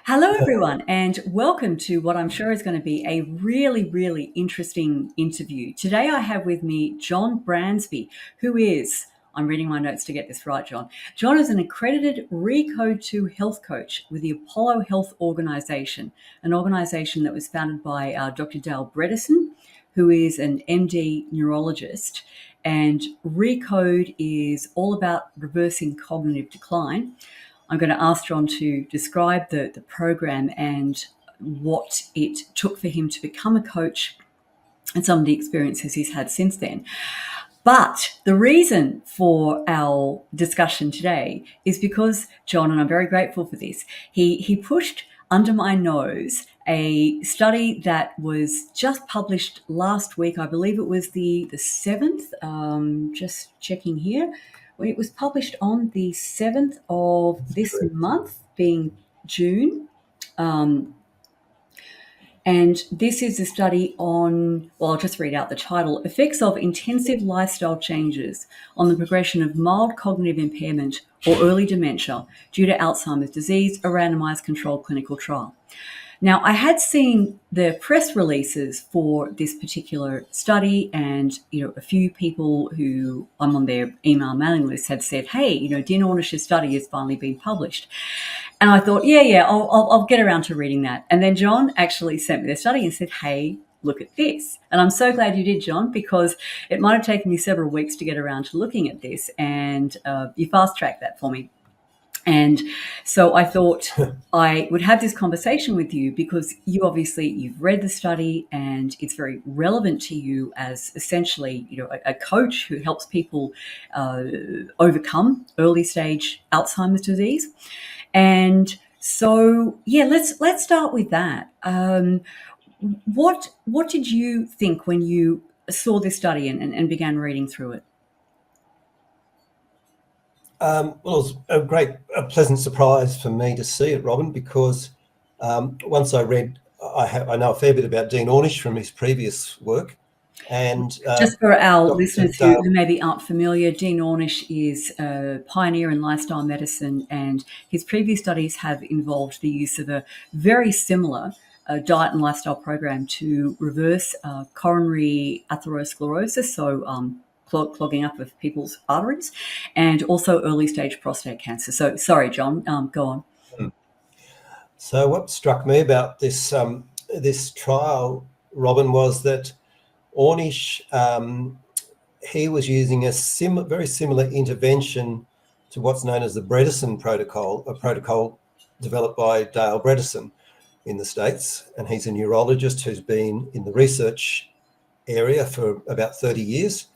Hello, everyone, and welcome to what I'm sure is going to be a really, really interesting interview. Today, I have with me John Bransby, who is, I'm reading my notes to get this right, John. John is an accredited ReCODE 2 health coach with the Apollo Health Organization, an organization that was founded by Dr. Dale Bredesen, who is an MD neurologist. And ReCODE is all about reversing cognitive decline. I'm going to ask John to describe the program and what it took for him to become a coach and some of the experiences he's had since then. But the reason for our discussion today is because John, and I'm very grateful for this, he pushed under my nose a study that was just published last week. I believe it was the 7th, just checking here. It was published on the 7th of this month, being June. And this is a study on, well, I'll just read out the title, Effects of Intensive Lifestyle Changes on the Progression of Mild Cognitive Impairment or Early Dementia Due to Alzheimer's Disease, a randomized controlled clinical trial. Now, I had seen the press releases for this particular study, and a few people who I'm on their email mailing list had said, "Hey, Dean Ornish's study has finally been published." And I thought, I'll get around to reading that. And then John actually sent me the study and said, "Hey, look at this." And I'm so glad you did, John, because it might have taken me several weeks to get around to looking at this, and you fast-tracked that for me. And so I thought I would have this conversation with you because you've read the study and it's very relevant to you as essentially, a coach who helps people overcome early stage Alzheimer's disease. And so, let's start with that. What did you think when you saw this study and began reading through it? Well, it was a pleasant surprise for me to see it, Robin, because once I read, I know a fair bit about Dean Ornish from his previous work. And just for our listeners who maybe aren't familiar, Dean Ornish is a pioneer in lifestyle medicine, and his previous studies have involved the use of a very similar diet and lifestyle program to reverse coronary atherosclerosis, so clogging up of people's arteries, and also early stage prostate cancer. So sorry, John, go on. So what struck me about this trial, Robin, was that Ornish, he was using a very similar intervention to what's known as the Bredesen protocol, a protocol developed by Dale Bredesen in the States. And he's a neurologist who's been in the research area for about 30 years.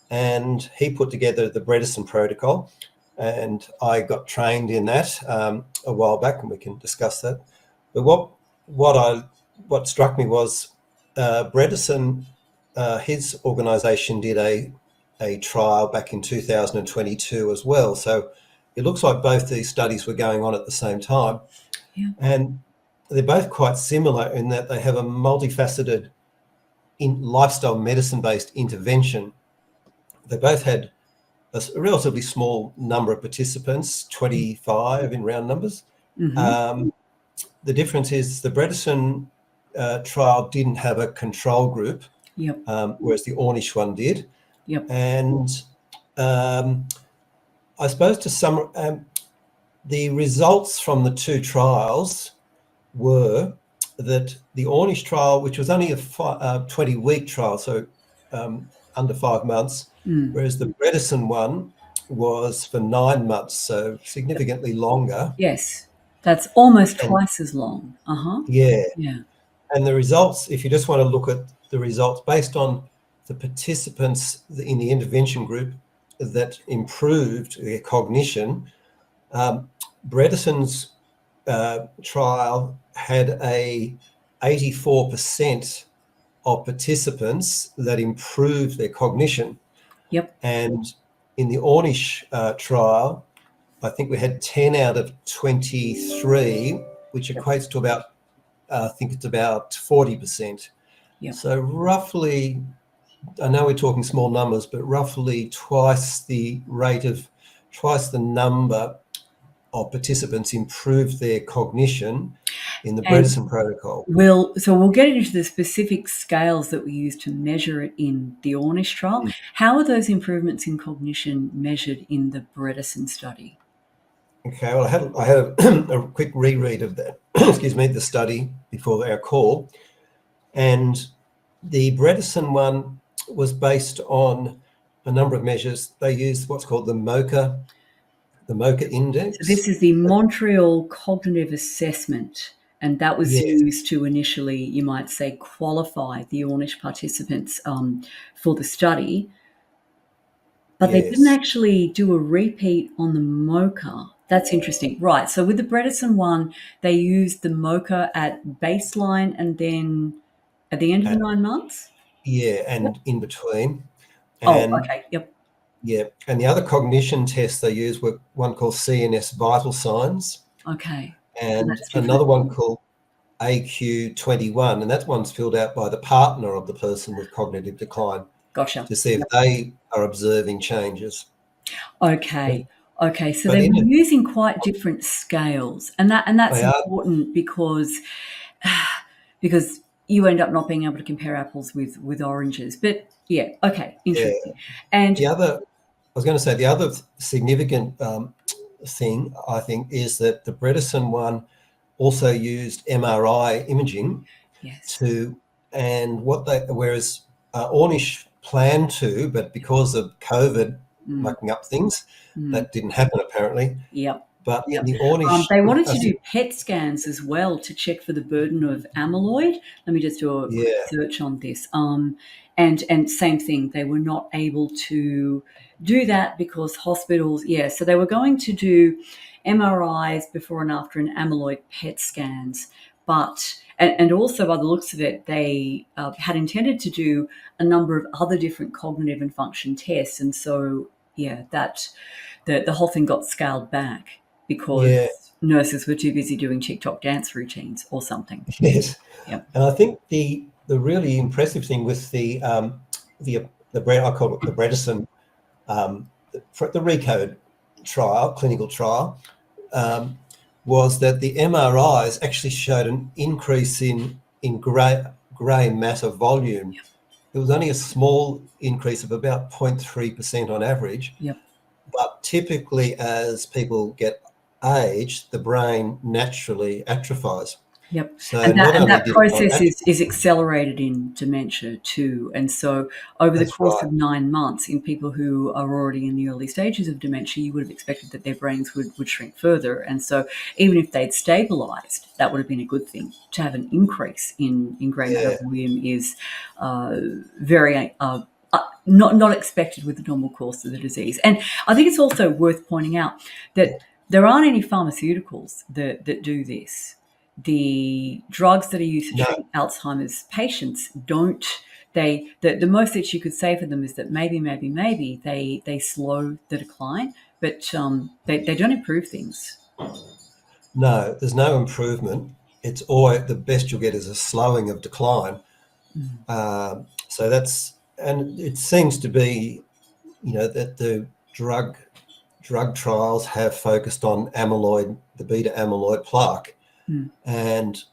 And he put together the Bredesen protocol, and I got trained in that a while back, and we can discuss that. But what struck me was Bredesen, his organisation did a trial back in 2022 as well. So it looks like both these studies were going on at the same time. Yeah. And they're both quite similar in that they have a multifaceted lifestyle medicine-based intervention. They both had a relatively small number of participants, 25 in round numbers. Mm-hmm. The difference is the Bredesen trial didn't have a control group, Yep. Whereas the Ornish one did. Yep. And I suppose the results from the two trials were that the Ornish trial, which was only a 20-week trial, so under 5 months, whereas the Bredesen one was for 9 months, so significantly longer. Yes, that's almost twice as long. Yeah. Yeah. And the results, if you just want to look at the results based on the participants in the intervention group that improved their cognition, Bredesen's trial had a 84% of participants that improved their cognition. Yep. And in the Ornish trial, I think we had 10 out of 23, which equates to about, I think it's about 40%. Yep. So roughly, I know we're talking small numbers, but roughly twice the number of participants improved their cognition. in the And Bredesen protocol. we'll get into the specific scales that we use to measure it in the Ornish trial. How are those improvements in cognition measured in the Bredesen study? Okay, well, I had a quick reread of that, excuse me, the study before our call, and the Bredesen one was based on a number of measures. They used what's called the MoCA index. So this is the Montreal Cognitive Assessment, and that was Yes. used to initially, you might say, qualify the Ornish participants for the study. But they didn't Yes. actually do a repeat on the MoCA. That's interesting. Right. So with the Bredesen one, they used the MoCA at baseline and then at the end of the 9 months? Yeah, and in between. Oh, And okay. Yep. yeah, and the other cognition tests they used were one called CNS vital signs Okay. and That's different. another one called AQ21, and that one's filled out by the partner of the person with cognitive decline Gotcha. to see if they are observing changes. Okay. Okay. So But they in were it, using quite different scales. And that's they are, important because you end up not being able to compare apples with oranges. But yeah, okay, yeah. interesting. And I was going to say the other significant thing, I think, is that the Bredesen one also used MRI imaging yes. whereas Ornish planned to, but because of COVID mucking up things, that didn't happen apparently. Yep. But Yep. the Ornish, They wanted to do PET scans as well to check for the burden of amyloid. Let me just do a quick search on this. And same thing, they were not able to do that because hospitals, so they were going to do MRIs before and after and amyloid PET scans, but and also by the looks of it, they had intended to do a number of other different cognitive and function tests, and so that the whole thing got scaled back because nurses were too busy doing TikTok dance routines or something. Yes. Yep. And I think the really impressive thing with I call it the Bredesen, the ReCODE trial, clinical trial, was that the MRIs actually showed an increase in grey matter volume. Yep. It was only a small increase of about 0.3% on average. Yep. But typically, as people get aged, the brain naturally atrophies. Yep. So and not only that did process is accelerated in dementia too. And so over the That's course right. of 9 months, in people who are already in the early stages of dementia, you would have expected that their brains would shrink further. And so even if they'd stabilized, that would have been a good thing. To have an increase in grey matter volume is very not expected with the normal course of the disease. And I think it's also worth pointing out that there aren't any pharmaceuticals that do this. The drugs that are used to treat Alzheimer's patients don't. The most that you could say for them is that maybe they slow the decline, but they don't improve things. No, there's no improvement. It's always the best you'll get is a slowing of decline. So that's, and it seems to be, that the drug trials have focused on amyloid, the beta amyloid plaque. And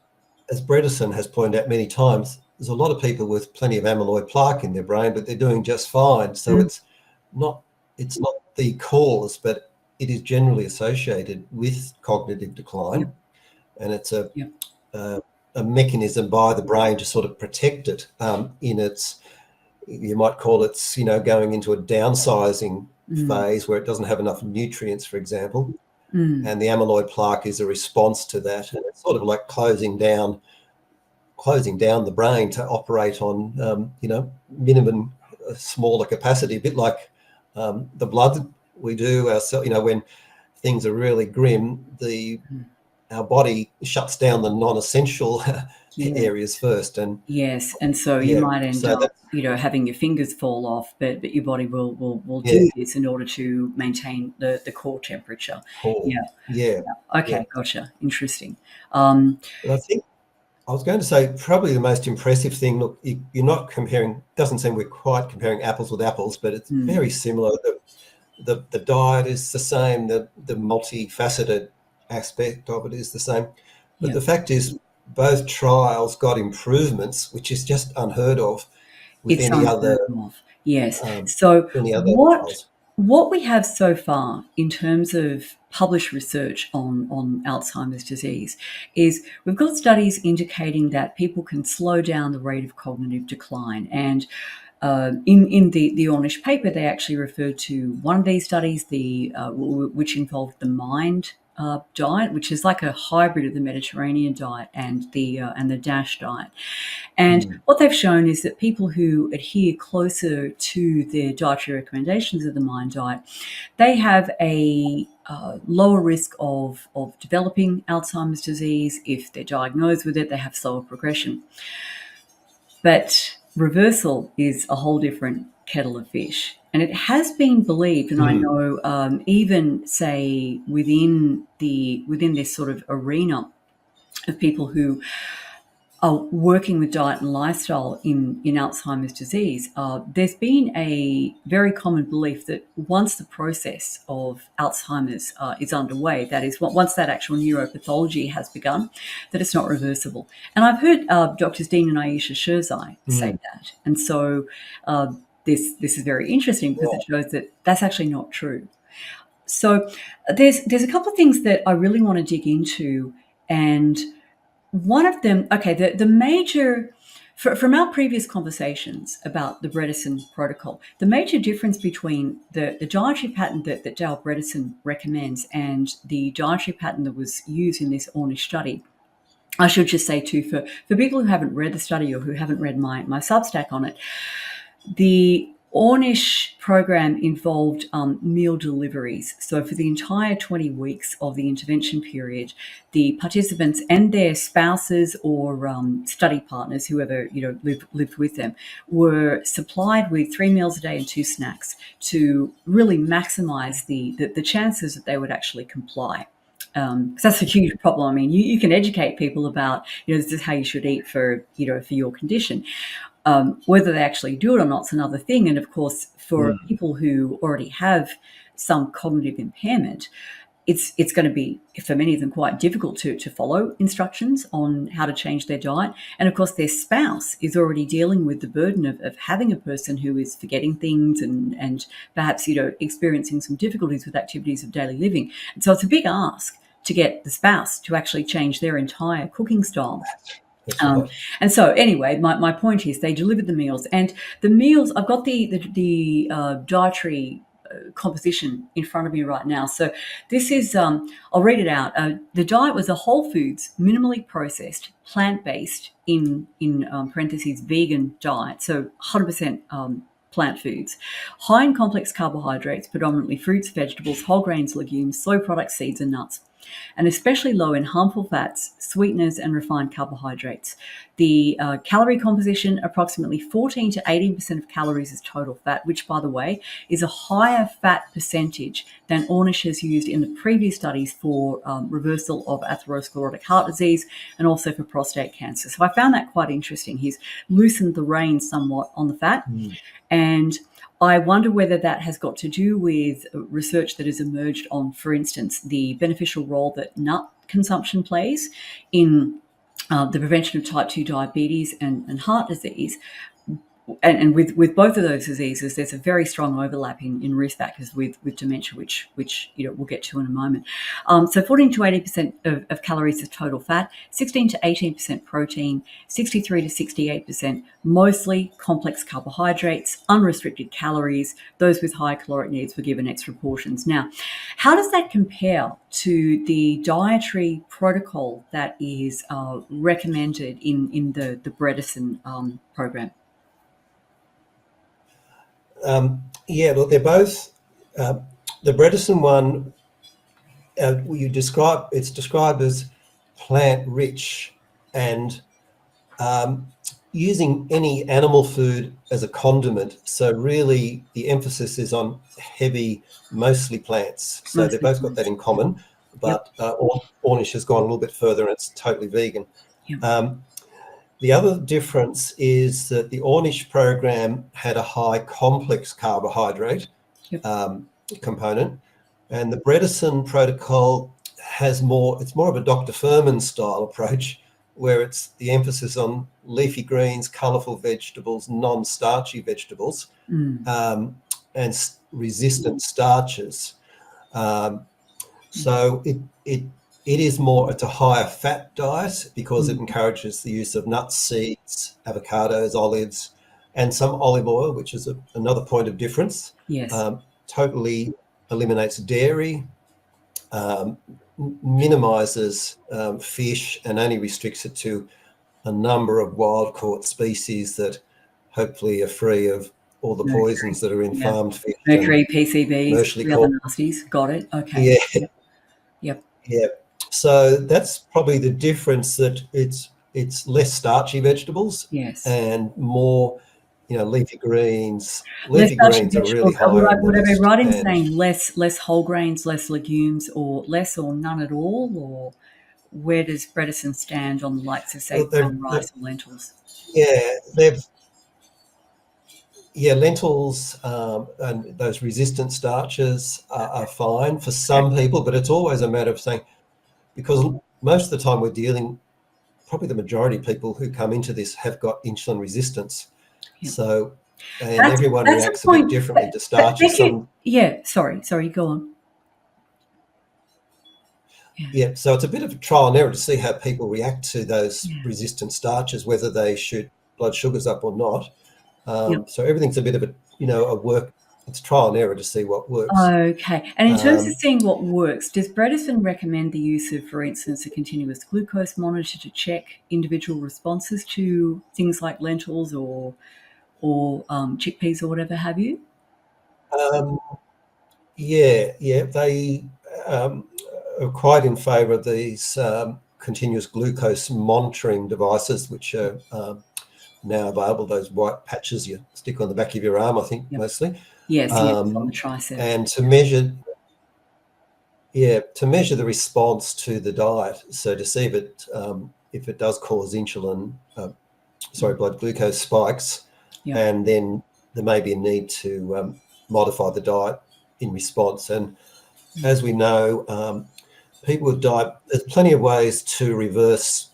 as Bredesen has pointed out many times, there's a lot of people with plenty of amyloid plaque in their brain, but they're doing just fine. So it's not the cause, but it is generally associated with cognitive decline. And it's a mechanism by the brain to sort of protect it in its, you might call it, going into a downsizing phase where it doesn't have enough nutrients, for example. And the amyloid plaque is a response to that, and it's sort of like closing down the brain to operate on minimum smaller capacity, a bit like the blood we do ourselves. When things are really grim, our body shuts down the non-essential areas first, and and so you might end up having your fingers fall off, but your body will do this in order to maintain the core temperature. Okay, gotcha. Interesting. But I think I was going to say probably the most impressive thing, look, you're not comparing, doesn't seem we're quite comparing apples with apples, but it's very similar. The diet is the same, the multifaceted aspect of it is the same. But the fact is, both trials got improvements, which is just unheard of with It's any other unheard of. Yes. So what trials. what we have so far in terms of published research on Alzheimer's disease is we've got studies indicating that people can slow down the rate of cognitive decline. And in the Ornish paper, they actually referred to one of these studies, which involved the MIND diet, which is like a hybrid of the Mediterranean diet and the DASH diet. And what they've shown is that people who adhere closer to the dietary recommendations of the MIND diet, they have a lower risk of developing Alzheimer's disease. If they're diagnosed with it, they have slower progression. But reversal is a whole different kettle of fish. And it has been believed, and I know even say within this sort of arena of people who are working with diet and lifestyle in Alzheimer's disease, there's been a very common belief that once the process of Alzheimer's is underway, that is, once that actual neuropathology has begun, that it's not reversible. And I've heard Drs. Dean and Ayesha Sherzai say that. And so this is very interesting because it shows that that's actually not true. So there's a couple of things that I really want to dig into, and one of them, the major, from our previous conversations about the Bredesen protocol, the major difference between the dietary pattern that Dale Bredesen recommends and the dietary pattern that was used in this Ornish study, I should just say too, for people who haven't read the study or who haven't read my Substack on it, the Ornish program involved meal deliveries. So for the entire 20 weeks of the intervention period, the participants and their spouses or study partners, whoever lived with them, were supplied with 3 meals a day and 2 snacks to really maximize the chances that they would actually comply. Because that's a huge problem. I mean, you can educate people about, this is how you should eat for your condition. Whether they actually do it or not is another thing. And of course, for people who already have some cognitive impairment, it's going to be, for many of them, quite difficult to follow instructions on how to change their diet. And of course, their spouse is already dealing with the burden of having a person who is forgetting things and perhaps, experiencing some difficulties with activities of daily living. And so it's a big ask to get the spouse to actually change their entire cooking style. And so anyway, my point is they delivered the meals, and the meals, I've got the dietary composition in front of me right now. So this is, I'll read it out. The diet was a whole foods, minimally processed, plant-based, in parentheses, vegan diet. So 100% plant foods, high in complex carbohydrates, predominantly fruits, vegetables, whole grains, legumes, soy products, seeds, and nuts, and especially low in harmful fats, sweeteners, and refined carbohydrates. The calorie composition, approximately 14 to 18% of calories is total fat, which, by the way, is a higher fat percentage than Ornish has used in the previous studies for reversal of atherosclerotic heart disease and also for prostate cancer. So I found that quite interesting. He's loosened the reins somewhat on the fat. And I wonder whether that has got to do with research that has emerged on, for instance, the beneficial role that nut consumption plays in the prevention of type 2 diabetes and heart disease. And with both of those diseases, there's a very strong overlap in risk factors with dementia, which we'll get to in a moment. So 14 to 80% of calories is total fat, 16 to 18% protein, 63 to 68% mostly complex carbohydrates, unrestricted calories. Those with high caloric needs were given extra portions. Now, how does that compare to the dietary protocol that is recommended in the Bredesen program? Well, they're both, the Bredesen one, it's described as plant-rich and using any animal food as a condiment. So really the emphasis is on heavy, mostly plants. So they've both got that in common, but Ornish has gone a little bit further and it's totally vegan. The other difference is that the Ornish program had a high complex carbohydrate component, and the Bredesen protocol has it's more of a Dr. Furman style approach, where it's the emphasis on leafy greens, colourful vegetables, non-starchy vegetables, and resistant starches. So it is more, it's a higher fat diet because it encourages the use of nuts, seeds, avocados, olives, and some olive oil, which is another point of difference. Yes. Totally eliminates dairy, minimises fish, and only restricts it to a number of wild-caught species that hopefully are free of all the poisons that are in farmed fish. Mercury, PCBs, commercially the other nasties. Got it. Okay. Yeah. Yep. Yeah. So that's probably the difference, that it's less starchy vegetables Yes. and more, leafy greens. Less Leafy starchy greens are really vegetables. high on the Would I be list. right in And saying less whole grains, less legumes, or less or none at all? Or where does Bredesen stand on the likes of, say, brown rice or lentils? lentils and those resistant starches are fine for some people, but it's always a matter of saying, because most of the time we're dealing, probably the majority of people who come into this have got insulin resistance. Yep. So, and everyone reacts a bit differently to starches. Sorry, go on. Yeah, so it's a bit of a trial and error to see how people react to those resistant starches, whether they shoot blood sugars up or not. So everything's a bit of a work. It's trial and error to see what works. Okay. And in terms of seeing what works, does Bredesen recommend the use of, for instance, a continuous glucose monitor to check individual responses to things like lentils or chickpeas or whatever have you? They are quite in favour of these continuous glucose monitoring devices, which are now available. Those white patches you stick on the back of your arm, I think, mostly. Yes, on the tricep. And to measure the response to the diet, so to see if it does cause blood glucose spikes, and then there may be a need to modify the diet in response. And as we know, people with there's plenty of ways to reverse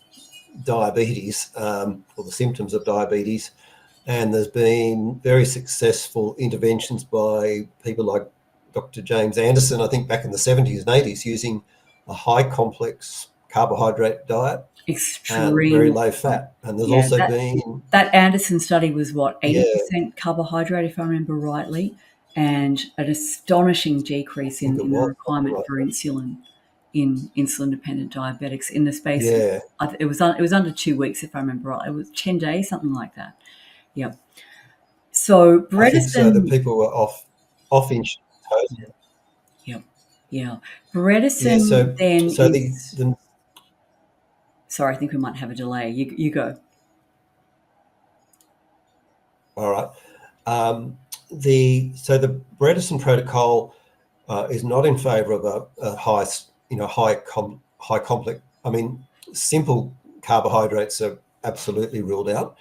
diabetes or the symptoms of diabetes. And there's been very successful interventions by people like Dr. James Anderson, I think back in the 70s and 80s, using a high complex carbohydrate diet, very low fat. And there's also been... That Anderson study was what, 80% carbohydrate, if I remember rightly, and an astonishing decrease in the requirement for insulin in insulin-dependent diabetics in the space of, it was under 2 weeks, if I remember right. It was 10 days, something like that. Yeah. So Bredesen... I think so. The people were off insulin totally. Yeah. Bredesen then is... Sorry, I think we might have a delay. You go. All right. The Bredesen protocol is not in favour of a high complex. I mean, simple carbohydrates are absolutely ruled out.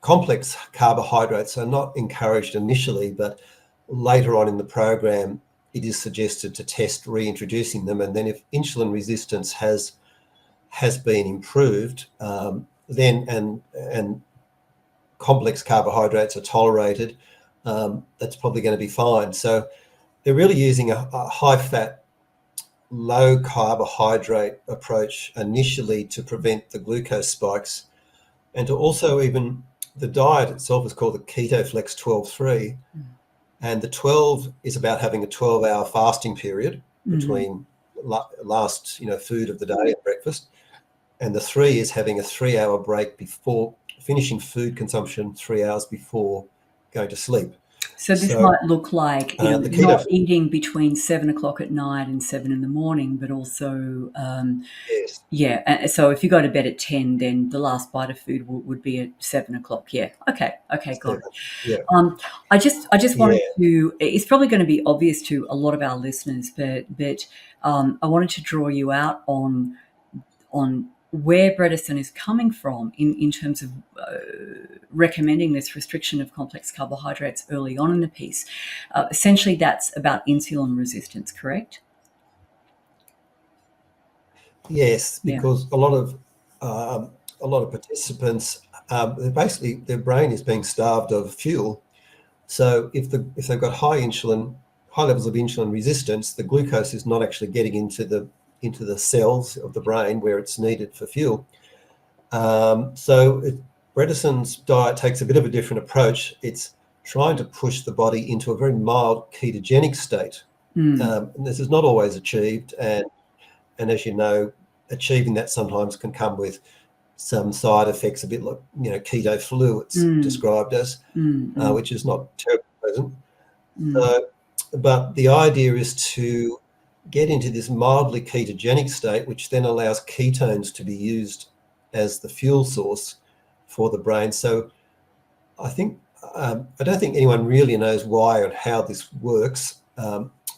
Complex carbohydrates are not encouraged initially, but later on in the program, it is suggested to test reintroducing them. And then if insulin resistance has been improved, then and complex carbohydrates are tolerated, that's probably going to be fine. So they're really using a high-fat, low-carbohydrate approach initially to prevent the glucose spikes, and to also the diet itself is called the Keto Flex 12-3, and the 12 is about having a 12-hour fasting period between last food of the day and breakfast, and the 3 is having a 3-hour break before finishing food consumption, 3 hours before going to sleep. So this might look like not eating between 7 o'clock at night and 7 in the morning, but also so if you go to bed at 10, then the last bite of food would be at 7 o'clock. Okay, got it. I just wanted to... It's probably going to be obvious to a lot of our listeners, but I wanted to draw you out on where Bredesen is coming from in terms of recommending this restriction of complex carbohydrates early on in the piece. Essentially, that's about insulin resistance, correct? Yes, Yeah. because a lot of participants, basically their brain is being starved of fuel. So if they've got high levels of insulin resistance, the glucose is not actually getting into the cells of the brain where it's needed for fuel. Bredesen's diet takes a bit of a different approach. It's trying to push the body into a very mild ketogenic state. And this is not always achieved, and as you know, achieving that sometimes can come with some side effects, a bit like keto flu, it's described as, which is not terribly pleasant. But the idea is to get into this mildly ketogenic state, which then allows ketones to be used as the fuel source for the brain. So I think I don't think anyone really knows why or how this works,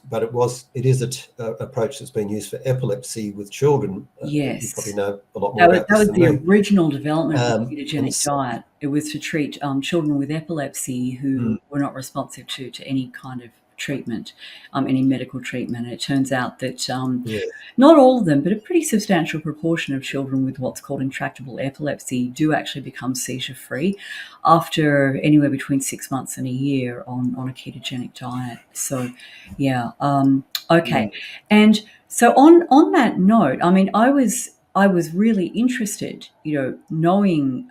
but it is an approach that's been used for epilepsy with children. Yes. You probably know a lot more about That this was than the me. original development of the ketogenic diet. It was to treat children with epilepsy who were not responsive to any kind of treatment, any medical treatment. And it turns out that not all of them, but a pretty substantial proportion of children with what's called intractable epilepsy do actually become seizure-free after anywhere between 6 months and a year on a ketogenic diet. So, yeah. Okay. And so on that note, I mean, I was really interested, knowing,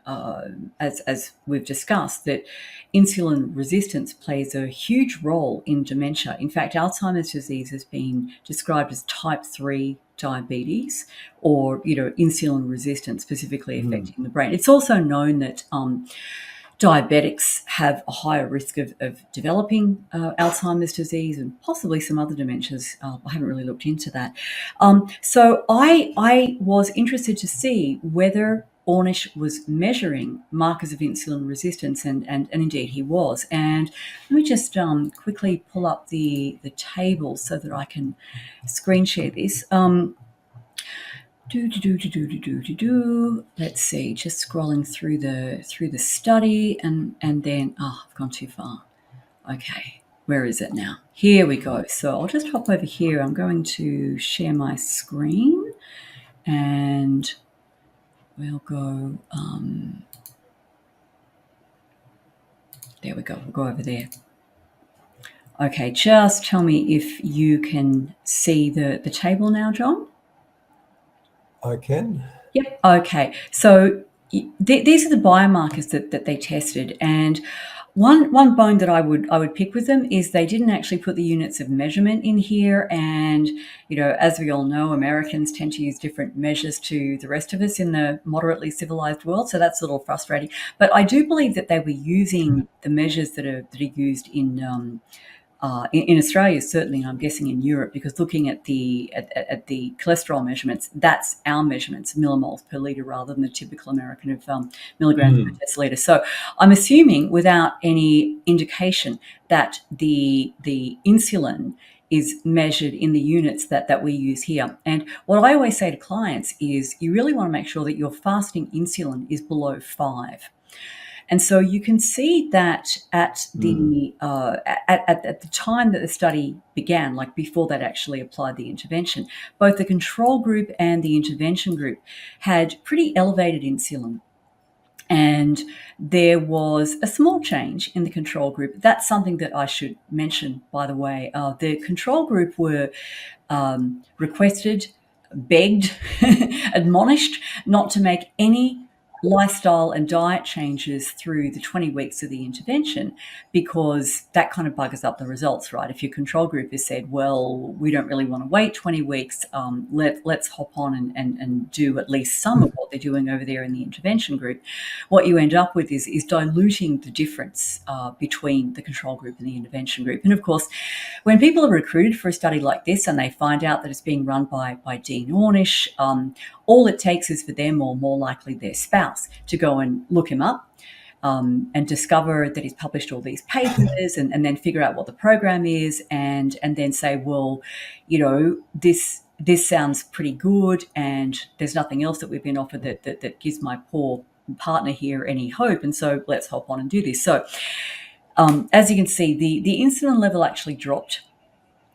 as we've discussed, that insulin resistance plays a huge role in dementia. In fact, Alzheimer's disease has been described as type 3 diabetes, or, insulin resistance specifically affecting the brain. It's also known that diabetics have a higher risk of developing Alzheimer's disease and possibly some other dementias. I haven't really looked into that. So I was interested to see whether Ornish was measuring markers of insulin resistance, and indeed he was. And let me just quickly pull up the table so that I can screen share this. Let's see, just scrolling through the study, and then I've gone too far. Okay, where is it now? Here we go. So I'll just hop over here. I'm going to share my screen, and we'll go. There we go. We'll go over there. Okay, just tell me if you can see the table now, John. I can. Yep. Okay. So these are the biomarkers that they tested, and one bone that I would pick with them is they didn't actually put the units of measurement in here. And as we all know, Americans tend to use different measures to the rest of us in the moderately civilized world, so that's a little frustrating. But I do believe that they were using the measures that are used in Australia, certainly, and I'm guessing in Europe, because looking at the cholesterol measurements, that's our measurements, millimoles per litre, rather than the typical American of milligrams per deciliter. So I'm assuming, without any indication, that the insulin is measured in the units that we use here. And what I always say to clients is you really want to make sure that your fasting insulin is below 5. And so you can see that at the time that the study began, like before they'd actually applied the intervention, both the control group and the intervention group had pretty elevated insulin. And there was a small change in the control group. That's something that I should mention, by the way. The control group were requested, begged, admonished not to make any lifestyle and diet changes through the 20 weeks of the intervention, because that kind of buggers up the results, right? If your control group has said, well, we don't really want to wait 20 weeks, let's hop on and do at least some of what they're doing over there in the intervention group, what you end up with is diluting the difference between the control group and the intervention group. And of course, when people are recruited for a study like this and they find out that it's being run by Dean Ornish, all it takes is for them, or more likely their spouse, to go and look him up and discover that he's published all these papers, and then figure out what the program is, and then say, well, this sounds pretty good, and there's nothing else that we've been offered that gives my poor partner here any hope, and so let's hop on and do this. So as you can see, the insulin level actually dropped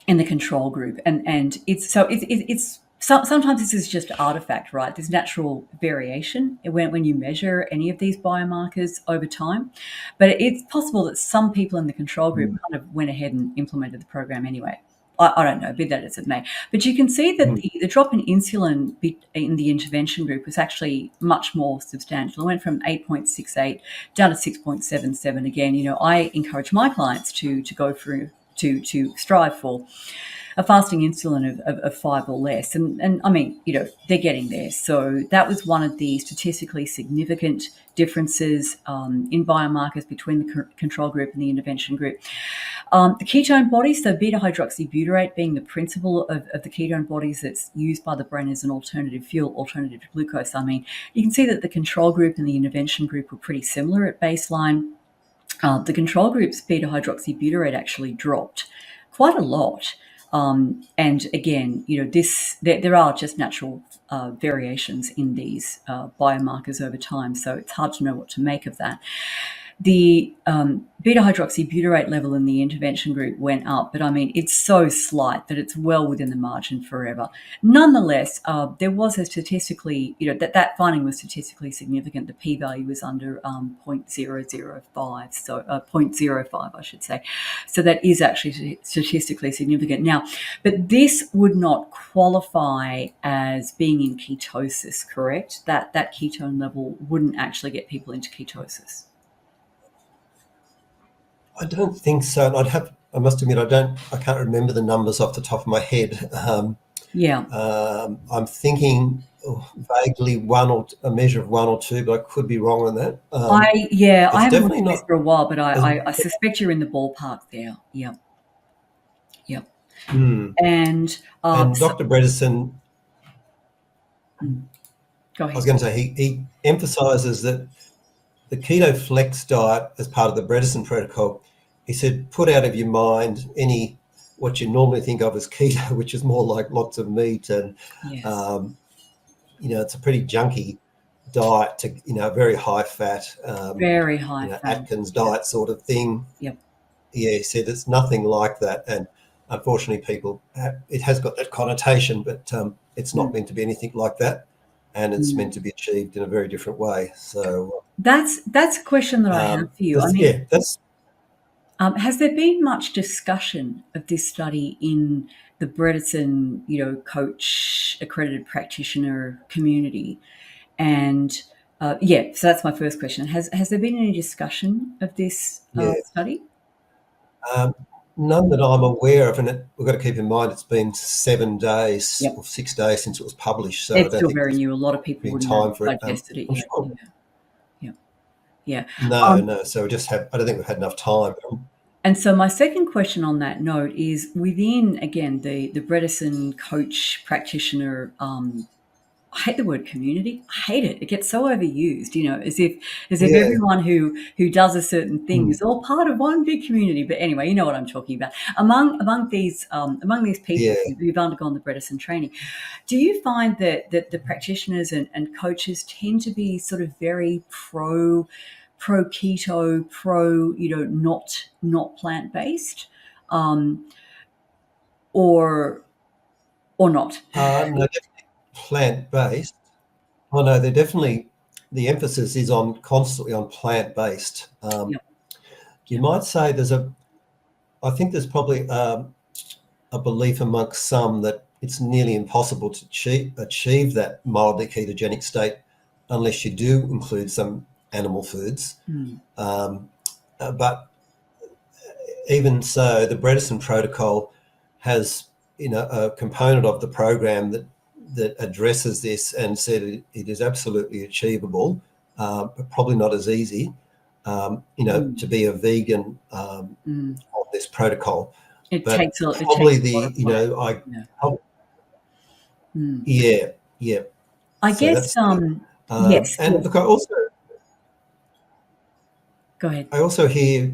in the control group, and it's sometimes this is just artifact, right? There's natural variation when you measure any of these biomarkers over time. But it's possible that some people in the control group kind of went ahead and implemented the program anyway. I don't know, be that as it may. But you can see that the drop in insulin in the intervention group was actually much more substantial. It went from 8.68 down to 6.77 again. I encourage my clients to go through, to strive for a fasting insulin of 5 or less. And I mean, they're getting there. So that was one of the statistically significant differences in biomarkers between the control group and the intervention group. The ketone bodies, so beta-hydroxybutyrate being the principal of the ketone bodies that's used by the brain as an alternative fuel, alternative to glucose. I mean, you can see that the control group and the intervention group were pretty similar at baseline. The control group's beta-hydroxybutyrate actually dropped quite a lot. And again, there are just natural variations in these biomarkers over time, so it's hard to know what to make of that. The beta-hydroxybutyrate level in the intervention group went up, but I mean, it's so slight that it's well within the margin for error. Nonetheless, there was a statistically, that finding was statistically significant. The p-value was under 0.005, so 0.05, I should say. So that is actually statistically significant. Now, but this would not qualify as being in ketosis, correct? That ketone level wouldn't actually get people into ketosis. I don't think so. I must admit, I can't remember the numbers off the top of my head. I'm thinking vaguely a measure of 1 or 2, but I could be wrong on that. I haven't looked at this for a while, but I suspect you're in the ballpark there. Yeah. And Dr. Bredesen, go ahead. I was going to say, he emphasises that the keto flex diet as part of the Bredesen protocol, he said, put out of your mind what you normally think of as keto, which is more like lots of meat and, it's a pretty junky diet to, very high fat, very high fat. Atkins diet sort of thing. Yep. Yeah, he said it's nothing like that. And unfortunately, it has got that connotation, but it's not meant to be anything like that. And it's meant to be achieved in a very different way. So that's a question that I have for you. Has there been much discussion of this study in the Bredesen, coach accredited practitioner community? And so that's my first question. Has there been any discussion of this study? None that I'm aware of, and we've got to keep in mind it's been 7 days or 6 days since it was published. So it's still very new. A lot of people wouldn't have digested it yet. Sure. Yeah. No. So I don't think we've had enough time. And so my second question on that note is within, again, the Bredesen coach practitioner, I hate the word community. I hate it. It gets so overused, as if everyone who does a certain thing is all part of one big community. But anyway, you know what I'm talking about. Among these people who've undergone the Bredesen training, do you find that the practitioners and coaches tend to be sort of very pro keto, not plant-based, or not? No, definitely plant-based. Oh no, they're definitely, the emphasis is constantly on plant-based. You might say I think there's probably a belief amongst some that it's nearly impossible to achieve that mildly ketogenic state unless you do include some animal foods. But even so, the Bredesen protocol has a component of the program that addresses this and said it is absolutely achievable, but probably not as easy, to be a vegan on this protocol. It but takes a probably I guess yes. And look, I also go ahead. I also hear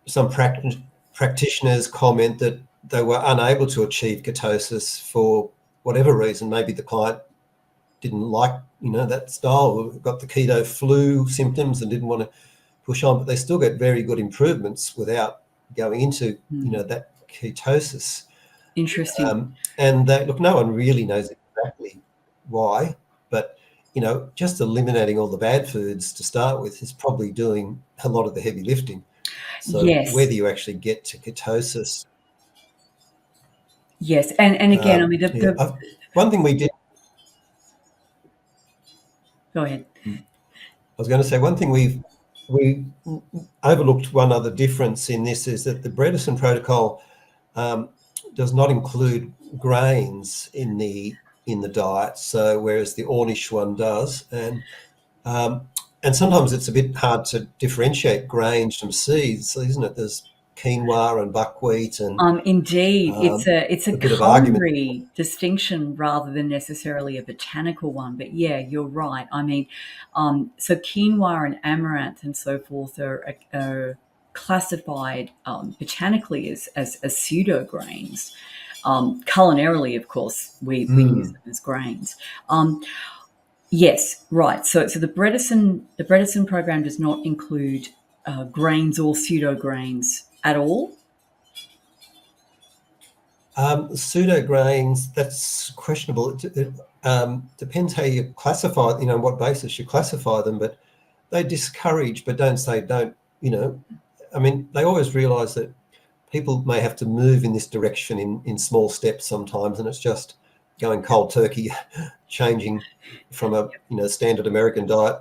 some practitioners comment that they were unable to achieve ketosis for whatever reason. Maybe the client didn't like, that style, got the keto flu symptoms and didn't want to push on, but they still get very good improvements without going into, that ketosis. Interesting. And look, no one really knows exactly why, but just eliminating all the bad foods to start with is probably doing a lot of the heavy lifting. So Yes. whether you actually get to ketosis, Yes. And again, I mean, one thing we did. go ahead. I was going to say one thing we overlooked. One other difference in this is that the Bredesen protocol does not include grains in the diet. So whereas the Ornish one does, and sometimes it's a bit hard to differentiate grains from seeds, isn't it? There's quinoa and buckwheat and Indeed, it's a a bit of argument. culinary distinction rather than necessarily a botanical one. But yeah, you're right. I mean, so quinoa and amaranth and so forth are classified botanically as pseudo grains. Culinarily, of course, we use them as grains. Yes, right. So the Bredesen program does not include grains or pseudo grains at all. Pseudo grains, that's questionable. It depends how you classify, on what basis you classify them, but they discourage, but don't say don't, I mean, they always realise that people may have to move in this direction in small steps sometimes, and it's just going cold turkey, changing from a standard American diet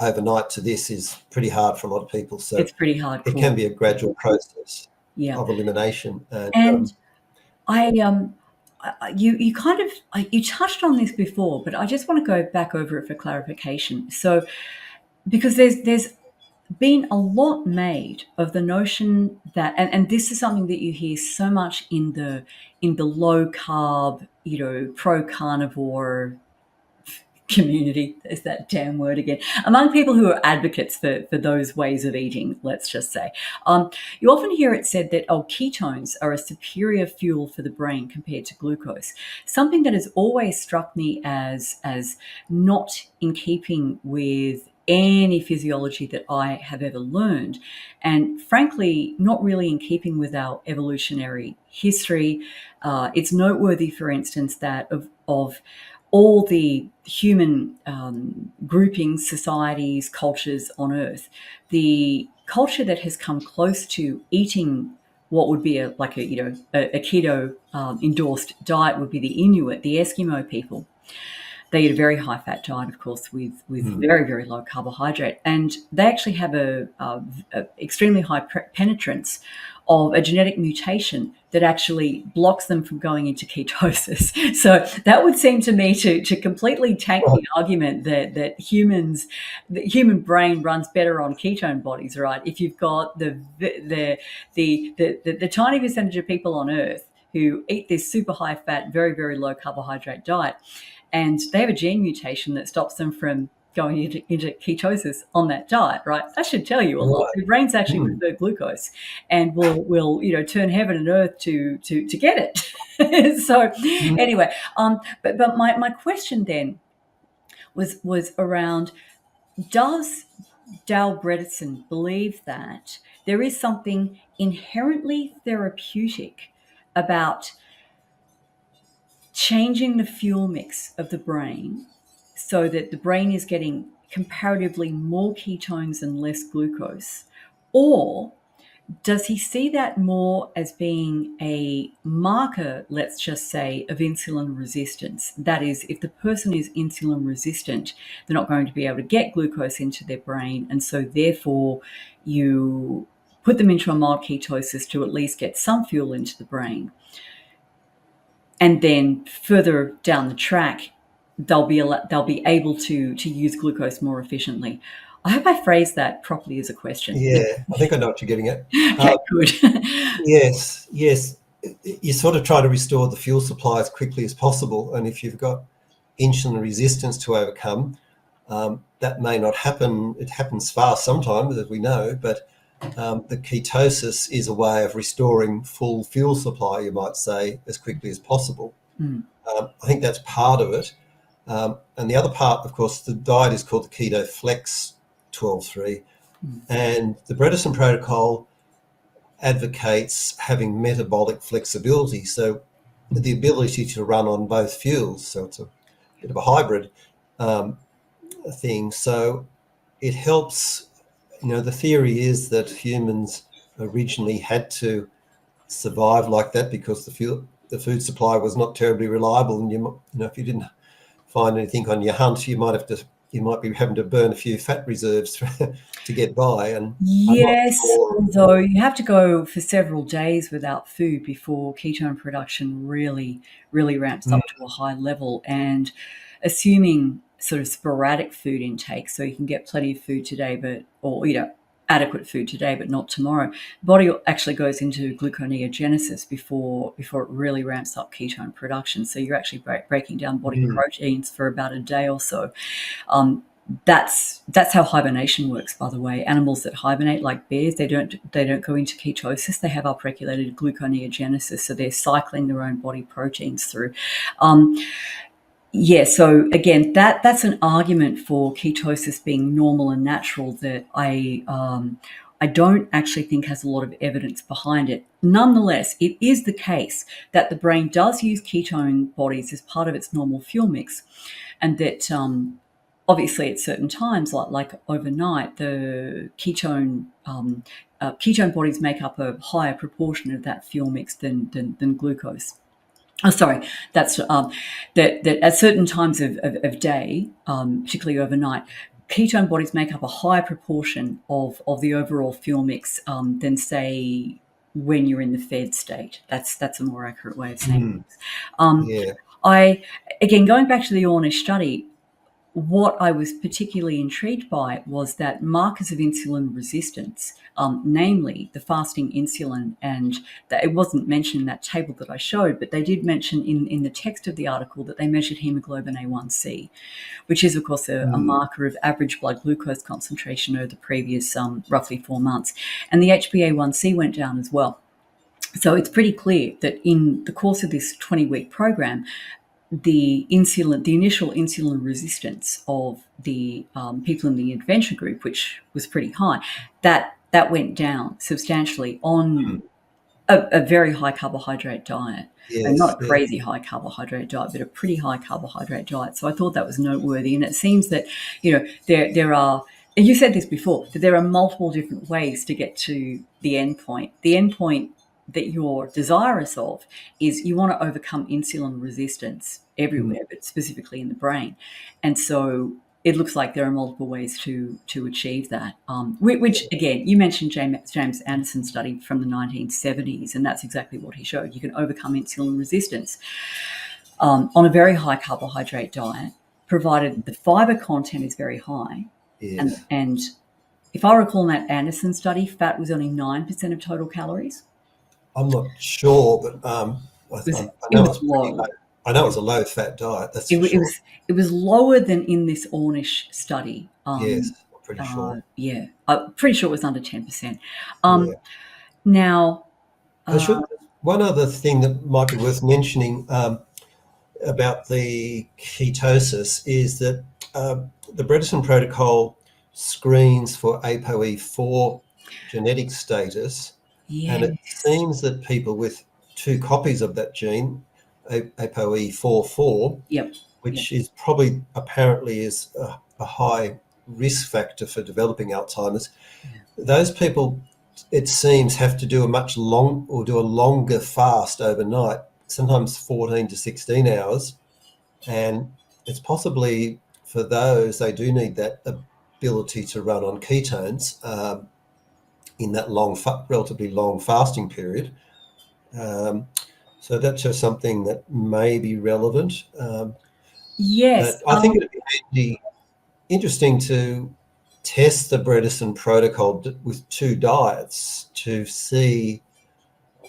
overnight to this is pretty hard for a lot of people. So it's pretty hard. It can be a gradual process of elimination. And you kind of you touched on this before, but I just want to go back over it for clarification. So because there's been a lot made of the notion that, and this is something that you hear so much in the low carb, pro carnivore community, there's that damn word again, among people who are advocates for those ways of eating, let's just say. You often hear it said that ketones are a superior fuel for the brain compared to glucose, something that has always struck me as not in keeping with any physiology that I have ever learned, and frankly not really in keeping with our evolutionary history. It's noteworthy, for instance, that of all the human groupings, societies, cultures on Earth, the culture that has come close to eating what would be a keto endorsed diet would be the Inuit, the Eskimo people. They eat a very high fat diet, of course, with very, very low carbohydrate. And they actually have a extremely high penetrance of a genetic mutation that actually blocks them from going into ketosis. So that would seem to me to completely tank the argument that the human brain runs better on ketone bodies, right? If you've got the tiny percentage of people on Earth who eat this super high fat, very, very low carbohydrate diet, and they have a gene mutation that stops them from going into ketosis on that diet, right? That should tell you a lot. Your brains actually prefer glucose, and will turn heaven and earth to get it. So anyway, but my question then was around, does Dal Bredesen believe that there is something inherently therapeutic about changing the fuel mix of the brain so that the brain is getting comparatively more ketones and less glucose? Or does he see that more as being a marker, let's just say, of insulin resistance? That is, if the person is insulin resistant, they're not going to be able to get glucose into their brain. And so therefore you put them into a mild ketosis to at least get some fuel into the brain. And then further down the track, they'll be able to use glucose more efficiently. I hope I phrased that properly as a question. Yeah, I think I know what you're getting at. Okay, good. Yes. You sort of try to restore the fuel supply as quickly as possible. And if you've got insulin resistance to overcome, that may not happen. It happens fast sometimes, as we know, but the ketosis is a way of restoring full fuel supply, you might say, as quickly as possible. I think that's part of it. And the other part, of course, the diet is called the Keto Flex 12-3. And the Bredesen protocol advocates having metabolic flexibility. So the ability to run on both fuels. So it's a bit of a hybrid thing. So it helps. The theory is that humans originally had to survive like that because the food supply was not terribly reliable, and if you didn't find anything on your hunt, you might be having to burn a few fat reserves to get by. And I'm not Yes, sure. although you have to go for several days without food before ketone production really, really ramps Mm, up to a high level. And assuming sort of sporadic food intake, so you can get plenty of food today, or adequate food today, but not tomorrow. The body actually goes into gluconeogenesis before it really ramps up ketone production. So you're actually breaking down body mm, proteins for about a day or so. Um, that's how hibernation works, by the way. Animals that hibernate, like bears, they don't go into ketosis. They have upregulated gluconeogenesis, so they're cycling their own body proteins through. Um, yeah, so again, that's an argument for ketosis being normal and natural that I don't actually think has a lot of evidence behind it. Nonetheless, it is the case that the brain does use ketone bodies as part of its normal fuel mix, and that obviously at certain times, like overnight, the ketone bodies make up a higher proportion of that fuel mix than glucose. Oh, sorry. That's that at certain times of day, particularly overnight, ketone bodies make up a higher proportion of the overall fuel mix than, say, when you're in the fed state. That's a more accurate way of saying mm, things. Um, yeah. I again going back to the Ornish study. What I was particularly intrigued by was that markers of insulin resistance, namely the fasting insulin, and that it wasn't mentioned in that table that I showed, but they did mention in the text of the article that they measured hemoglobin A1C, which is, of course, a Mm, marker of average blood glucose concentration over the previous roughly 4 months. And the HbA1c went down as well. So it's pretty clear that in the course of this 20-week program, the initial insulin resistance of the people in the intervention group, which was pretty high, that went down substantially on mm, a very high carbohydrate diet. And not yes. a Yeah. crazy high carbohydrate diet, but a pretty high carbohydrate diet. So I thought that was noteworthy. And it seems that, there are, and you said this before, that there are multiple different ways to get to the end point. The end point that you're desirous of is you want to overcome insulin resistance Mm, everywhere, but specifically in the brain. And so it looks like there are multiple ways to achieve that. Which again, you mentioned James Anderson's study from the 1970s, and that's exactly what he showed. You can overcome insulin resistance on a very high carbohydrate diet, provided the fiber content is very high. yes. And if I recall, in that Anderson study, fat was only 9% of total calories. I'm not sure, but I It know was it's pretty low. low. I know it's a low fat diet. That's It, for wa- it sure. was it was lower than in this Ornish study. Yes, I'm pretty sure. Yeah, I'm pretty sure it was under 10%. Yeah. Now, I uh, should. One other thing that might be worth mentioning about the ketosis is that the Bredesen protocol screens for ApoE4 genetic status, and it yes, seems that people with two copies of that gene, ApoE44, yep, yep, which is probably apparently is a high risk factor for developing Alzheimer's, yeah. those people, it seems, have to do a longer fast overnight, sometimes 14 to 16 hours, and it's possibly for those they do need that ability to run on ketones in that relatively long fasting period. Um, so that's just something that may be relevant. Yes. But I think it'd be interesting to test the Bredesen protocol with two diets to see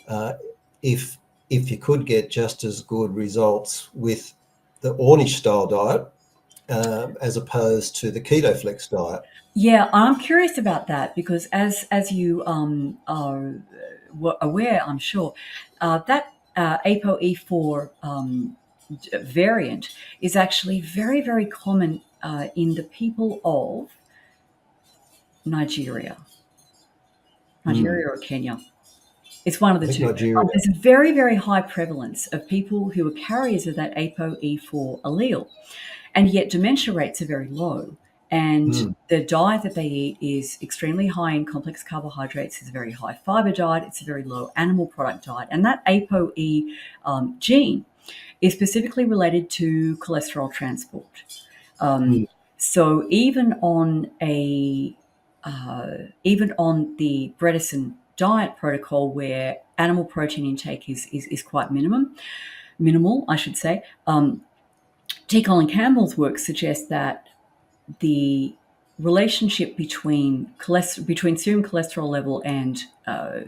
uh, if you could get just as good results with the Ornish style diet as opposed to the keto flex diet. Yeah, I'm curious about that because as you are aware, I'm sure that ApoE4 variant is actually very, very common in the people of Nigeria, Mm. Nigeria or Kenya. It's one of I the think two. Nigeria. There's a very, very high prevalence of people who are carriers of that ApoE4 allele, and yet dementia rates are very low. And the diet that they eat is extremely high in complex carbohydrates. It's a very high fiber diet. It's a very low animal product diet. And that ApoE gene is specifically related to cholesterol transport. So even on the Bredesen diet protocol, where animal protein intake is quite minimal, I should say, T. Colin Campbell's work suggests that the relationship between serum cholesterol level and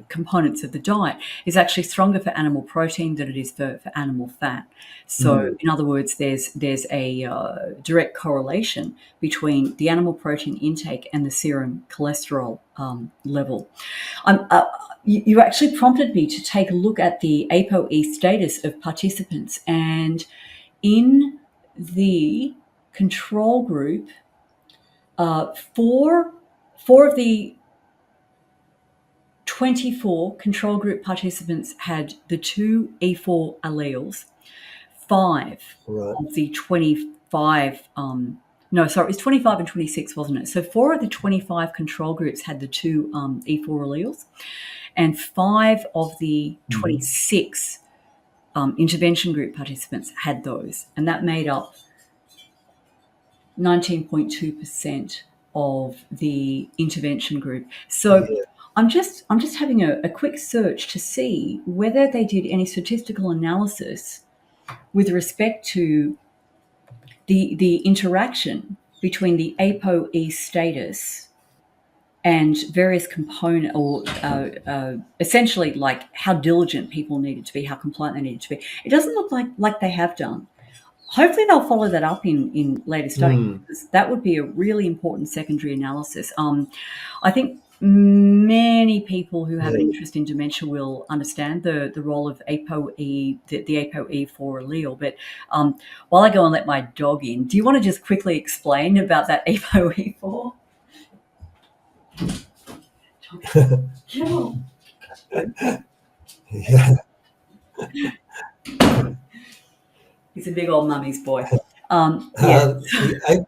components of the diet is actually stronger for animal protein than it is for animal fat. So, in other words, there's a direct correlation between the animal protein intake and the serum cholesterol level. You actually prompted me to take a look at the ApoE status of participants, and in the control group, four of the 24 control group participants had the two E4 alleles. 5 of the 25, it's 25 and 26, wasn't it? So 4 of the 25 control groups had the two E4 alleles, and 5 of the 26 intervention group participants had those, and that made up 19.2% of the intervention group. So I'm just having a quick search to see whether they did any statistical analysis with respect to the interaction between the ApoE status and various component, or essentially like how diligent people needed to be, how compliant they needed to be. It doesn't look like they have done. Hopefully they'll follow that up in later studies, because that would be a really important secondary analysis. I think many people who have an interest in dementia will understand the role of ApoE, the ApoE4 allele. But while I go and let my dog in, do you want to just quickly explain about that ApoE4? Yeah. He's a big old mummy's boy. The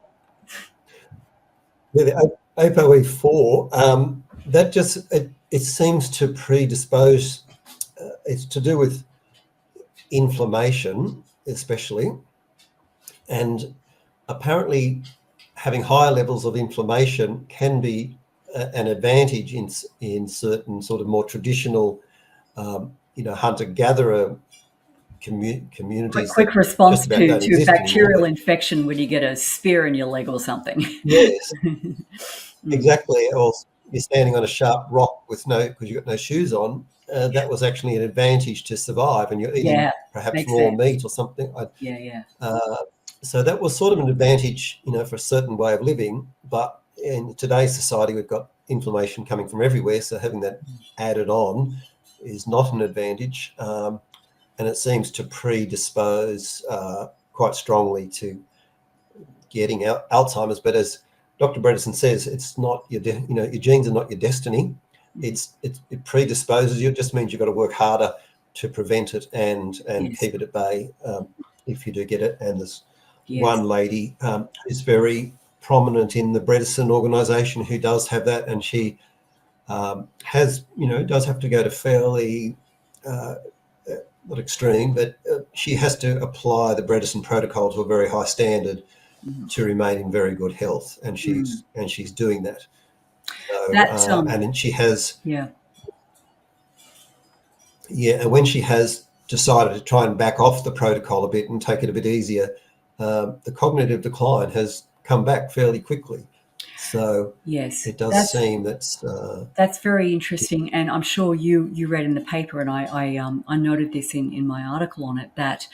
ApoE4, that just it seems to predispose. It's to do with inflammation, especially, and apparently having higher levels of inflammation can be an advantage in certain sort of more traditional, hunter-gatherer communities. Quick response to bacterial infection when you get a spear in your leg or something. Yes, exactly. Or you're standing on a sharp rock because you've got no shoes on. That was actually an advantage to survive, and you're eating perhaps raw meat or something. So that was sort of an advantage, for a certain way of living. But in today's society, we've got inflammation coming from everywhere, so having that added on is not an advantage. And it seems to predispose quite strongly to getting Alzheimer's. But as Dr. Bredesen says, it's not your genes are not your destiny. It predisposes you. It just means you've got to work harder to prevent it and keep it at bay if you do get it. And there's one lady who's very prominent in the Bredesen organisation who does have that, and she does have to go to fairly not extreme, but she has to apply the Bredesen protocol to a very high standard to remain in very good health, and she's doing that. So, and then she has and when she has decided to try and back off the protocol a bit and take it a bit easier, the cognitive decline has come back fairly quickly. So it does seem that's very interesting, and I'm sure you read in the paper, and I noted this in my article on it, that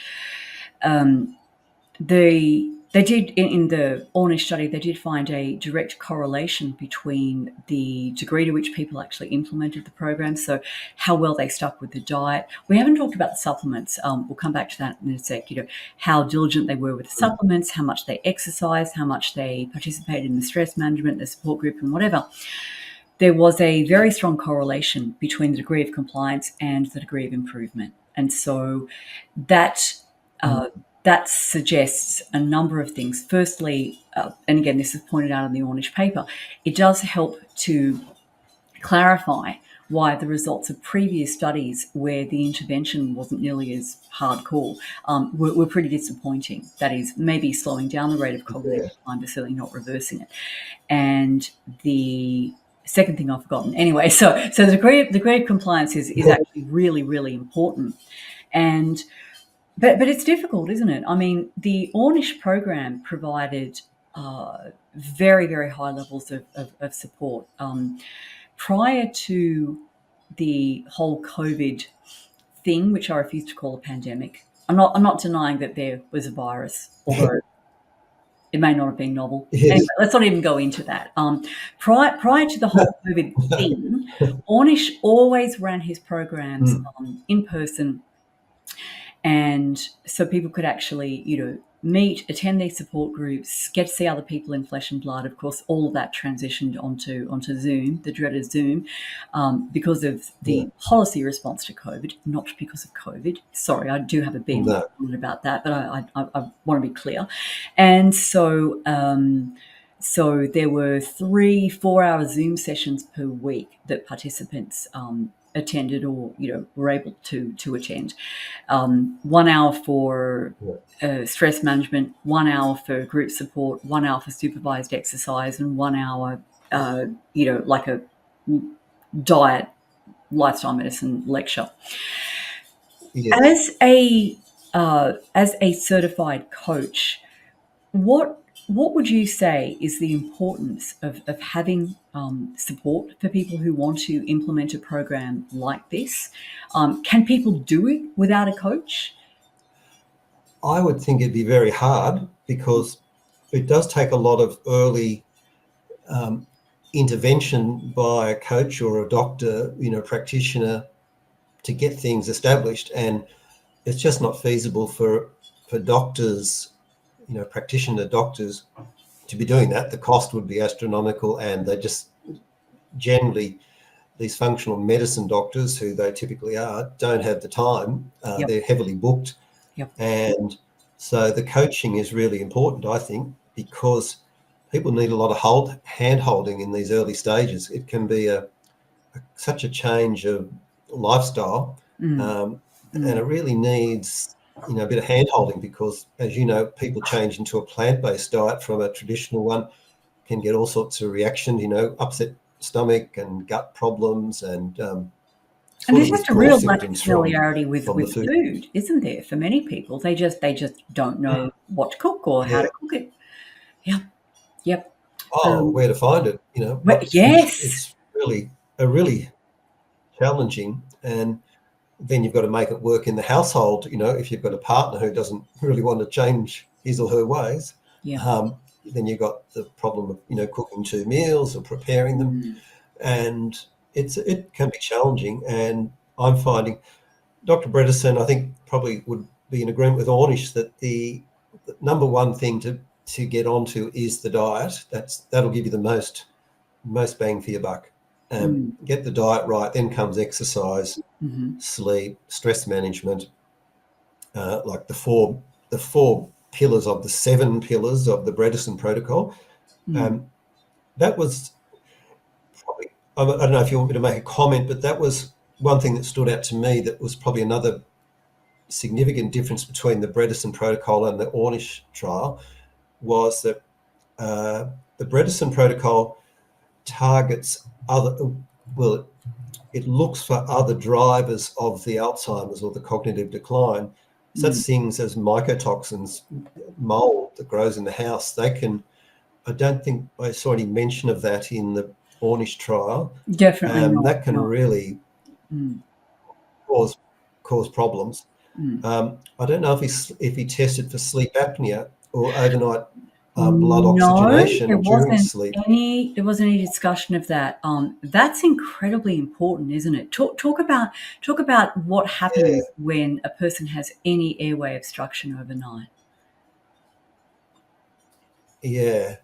they did in the Ornish study, they did find a direct correlation between the degree to which people actually implemented the program, so how well they stuck with the diet. We haven't talked about the supplements. We'll come back to that in a sec. How diligent they were with the supplements, how much they exercised, how much they participated in the stress management, the support group, and whatever. there was a very strong correlation between the degree of compliance and the degree of improvement. And so that that suggests a number of things. Firstly, and again, this is pointed out in the Ornish paper, it does help to clarify why the results of previous studies where the intervention wasn't nearly as hardcore were pretty disappointing. That is, maybe slowing down the rate of cognitive decline, but certainly not reversing it. And the second thing I've forgotten. Anyway, so the degree of compliance is actually really, really important. And but it's difficult, isn't it? I mean, the Ornish program provided very, very high levels of support. Prior to the whole COVID thing, which I refuse to call a pandemic, I'm not denying that there was a virus, although it may not have been novel. Yes. Anyway, let's not even go into that. Prior to the whole COVID thing, Ornish always ran his programs in person, and so people could actually, meet, attend these support groups, get to see other people in flesh and blood. Of course, all of that transitioned onto Zoom, the dreaded Zoom, because of the policy response to COVID, not because of COVID. Sorry, I do have a bit about that, but I want to be clear. And so so there were 3-4 hour Zoom sessions per week that participants attended or were able to attend. 1 hour for stress management, 1 hour for group support, 1 hour for supervised exercise, and 1 hour like a diet lifestyle medicine lecture. As a certified coach, what would you say is the importance of having support for people who want to implement a program like this? Can people do it without a coach? I would think it'd be very hard, because it does take a lot of early intervention by a coach or a doctor, practitioner, to get things established. And it's just not feasible for doctors, practitioner doctors, to be doing that. The cost would be astronomical, and they just generally, these functional medicine doctors, who they typically are, don't have the time. They're heavily booked. And so the coaching is really important, I think, because people need a lot of hand-holding in these early stages. It can be such a change of lifestyle, and it really needs a bit of hand-holding, because, as you know, people change into a plant-based diet from a traditional one, can get all sorts of reactions, upset stomach and gut problems, and there's just a real lack of familiarity with food, isn't there? For many people, they just don't know what to cook or how to cook it. Yep. Where to find it? Yes, it's really challenging, and then you've got to make it work in the household. If you've got a partner who doesn't really want to change his or her ways, then you've got the problem of cooking 2 meals or preparing them, and it can be challenging. And I'm finding Dr. Bredesen, I think, probably would be in agreement with Ornish that the number one thing to get onto is the diet. That'll give you the most bang for your buck. Get the diet right, then comes exercise, sleep, stress management, like the four pillars of the 7 pillars of the Bredesen protocol. That was probably, I don't know if you want me to make a comment, but that was one thing that stood out to me, that was probably another significant difference between the Bredesen protocol and the Ornish trial, was that the Bredesen protocol targets it looks for other drivers of the Alzheimer's or the cognitive decline, such things as mycotoxins, mold that grows in the house. I don't think I saw any mention of that in the Ornish trial. Definitely not. That can really cause problems. I don't know if he tested for sleep apnea or overnight blood oxygenation during sleep. There wasn't any discussion of that. That's incredibly important, isn't it? Talk about what happens when a person has any airway obstruction overnight. Yeah.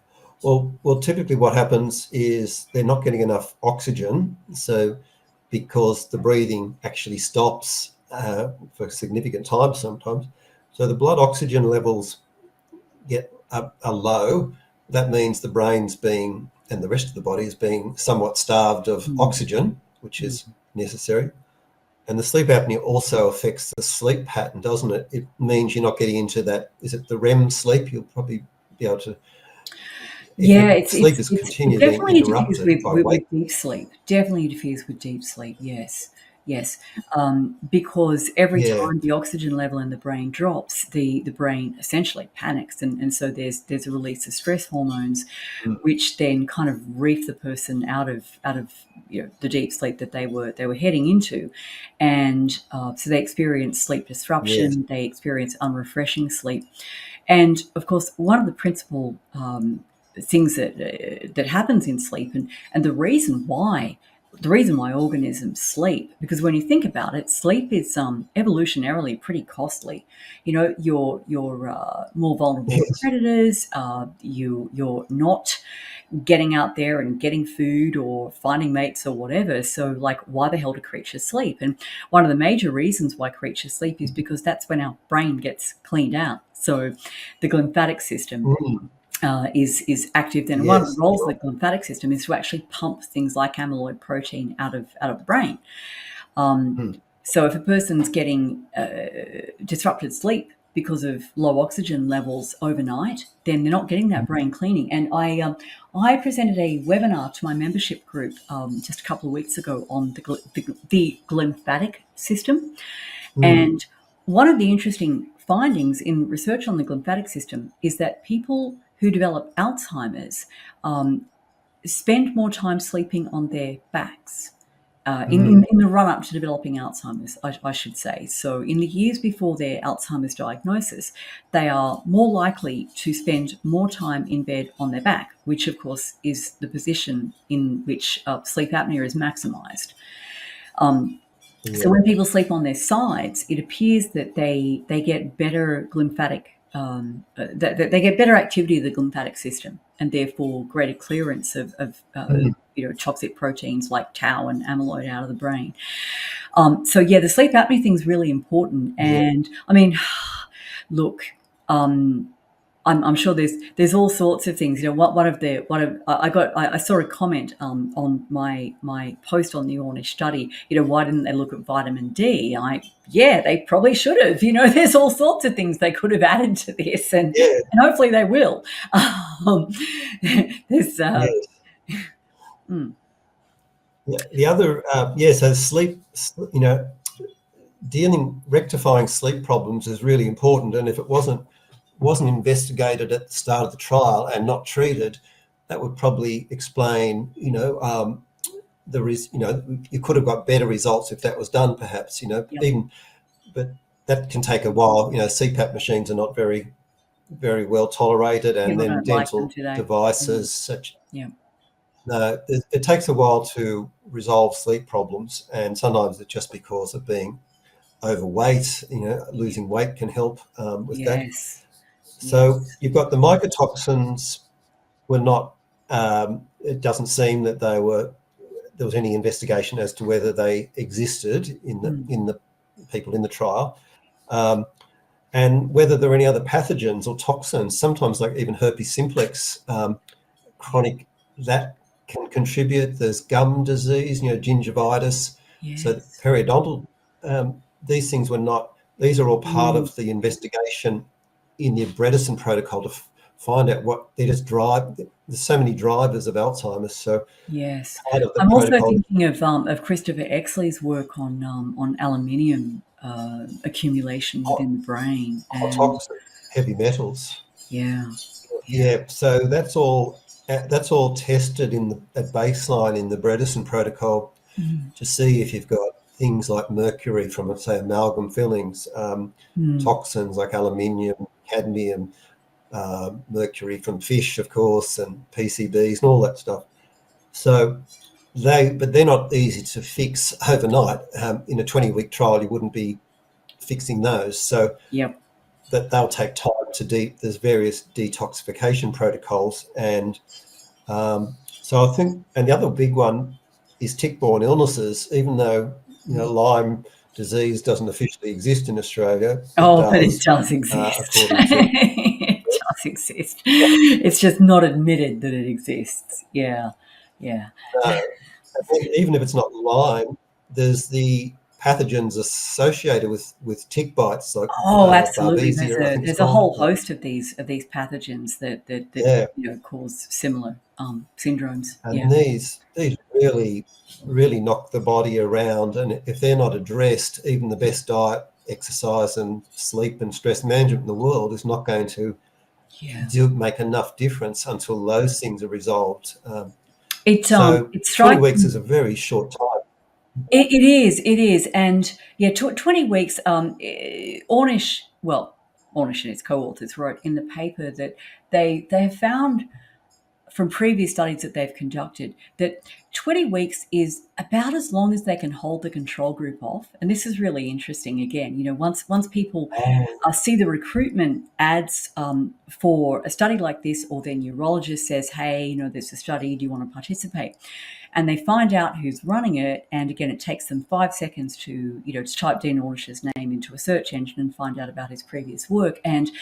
Well, typically what happens is they're not getting enough oxygen. So because the breathing actually stops for a significant time sometimes. So the blood oxygen levels are low. That means the brain's being, and the rest of the body is being somewhat starved of oxygen, which is necessary. And the sleep apnea also affects the sleep pattern, doesn't it? It means you're not getting into that, is it the REM sleep? You'll probably be able to, if Yeah, your sleep is it continually being definitely interferes interrupted by weight. with deep sleep. Definitely interferes with deep sleep. Yes, yes, because every Yeah. time the oxygen level in the brain drops, the brain essentially panics, and so there's a release of stress hormones, Mm. which then kind of reef the person out of the deep sleep that they were heading into, and so they experience sleep Yes. disruption. They experience unrefreshing sleep. And of course, one of the principal things that happens in sleep, and the reason why organisms sleep, because when you think about it, sleep is evolutionarily pretty costly. You're more vulnerable to Yes. predators. You're not getting out there and getting food or finding mates or whatever. So, like, why the hell do creatures sleep? And one of the major reasons why creatures sleep is because that's when our brain gets cleaned out. So, the glymphatic system Mm. is active. Then one of the Yes. roles of the glymphatic system is to actually pump things like amyloid protein out of the brain. Mm. So if a person's getting disrupted sleep because of low oxygen levels overnight, then they're not getting that brain cleaning. And I presented a webinar to my membership group just a couple of weeks ago on the glymphatic system. Mm. And one of the interesting findings in research on the glymphatic system is that people who develop Alzheimer's spend more time sleeping on their backs. In the run up to developing Alzheimer's, I should say. So, in the years before their Alzheimer's diagnosis, they are more likely to spend more time in bed on their back, which, of course, is the position in which sleep apnea is maximized. So Yeah. when people sleep on their sides, it appears that they get better glymphatic, that they get better activity of the glymphatic system, and therefore greater clearance of Mm. toxic proteins like tau and amyloid out of the brain. So yeah, the sleep apnea thing is really important, Yeah. and I mean, look. I'm sure there's all sorts of things. I saw a comment on my post on the Ornish study. Why didn't they look at vitamin D? Yeah, they probably should have. There's all sorts of things they could have added to this, and Yeah. hopefully they will. There's Yes. mm, Yeah. The other, so sleep, rectifying sleep problems is really important. And if it wasn't investigated at the start of the trial and not treated, that would probably explain, you could have got better results if that was done, perhaps, yep, but that can take a while. CPAP machines are not very, very well tolerated, and people then don't like them dental today. devices such. Yeah, No, it takes a while to resolve sleep problems, and sometimes it's just because of being overweight. Losing weight can help with that. yes, So yes, you've got the mycotoxins were not. It doesn't seem that there was any investigation as to whether they existed in the people in the trial, and whether there are any other pathogens or toxins. Sometimes, like even herpes simplex, chronic, that can contribute. There's gum disease, gingivitis. So the yes. periodontal, these things were not. These are all part Mm, of the investigation in the Bredesen protocol to find out what they just drive. There's so many drivers of Alzheimer's. So yes. part of the I'm also protocol thinking of Christopher Exley's work on aluminium accumulation within the brain, hot and toxic, heavy metals. yeah, yeah, Yeah, so that's all tested at baseline in the Bredesen protocol mm, to see if you've got things like mercury from, say, amalgam fillings, mm, toxins like aluminium, cadmium, mercury from fish, of course, and PCBs and all that stuff. So but they're not easy to fix overnight. In a 20-week trial, you wouldn't be fixing those. So yep, that they'll take time to there's various detoxification protocols, and so I think, and the other big one is tick-borne illnesses. Even though Lyme disease doesn't officially exist in Australia, it Oh, but it does, does exist. according to It does exist. It's just not admitted that it exists. Yeah. even if it's not Lyme, there's the pathogens associated with tick bites, like Oh, absolutely. Babesia, I think it's There's a called. whole host of these pathogens that Yeah, cause similar syndromes. Yeah. and these really knock the body around, and if they're not addressed, even the best diet, exercise, and sleep and stress management in the world is not going to make enough difference until those things are resolved. So It's 20 striking. weeks is a very short time. It is, and 20 weeks. Ornish and its co-authors wrote in the paper that they have found from previous studies that they've conducted that 20 weeks is about as long as they can hold the control group off. And this is really interesting. Again, once people see the recruitment ads for a study like this, or their neurologist says, hey, there's a study, do you want to participate? And they find out who's running it. And again, it takes them 5 seconds to type Dean Ornish's name into a search engine and find out about his previous work. And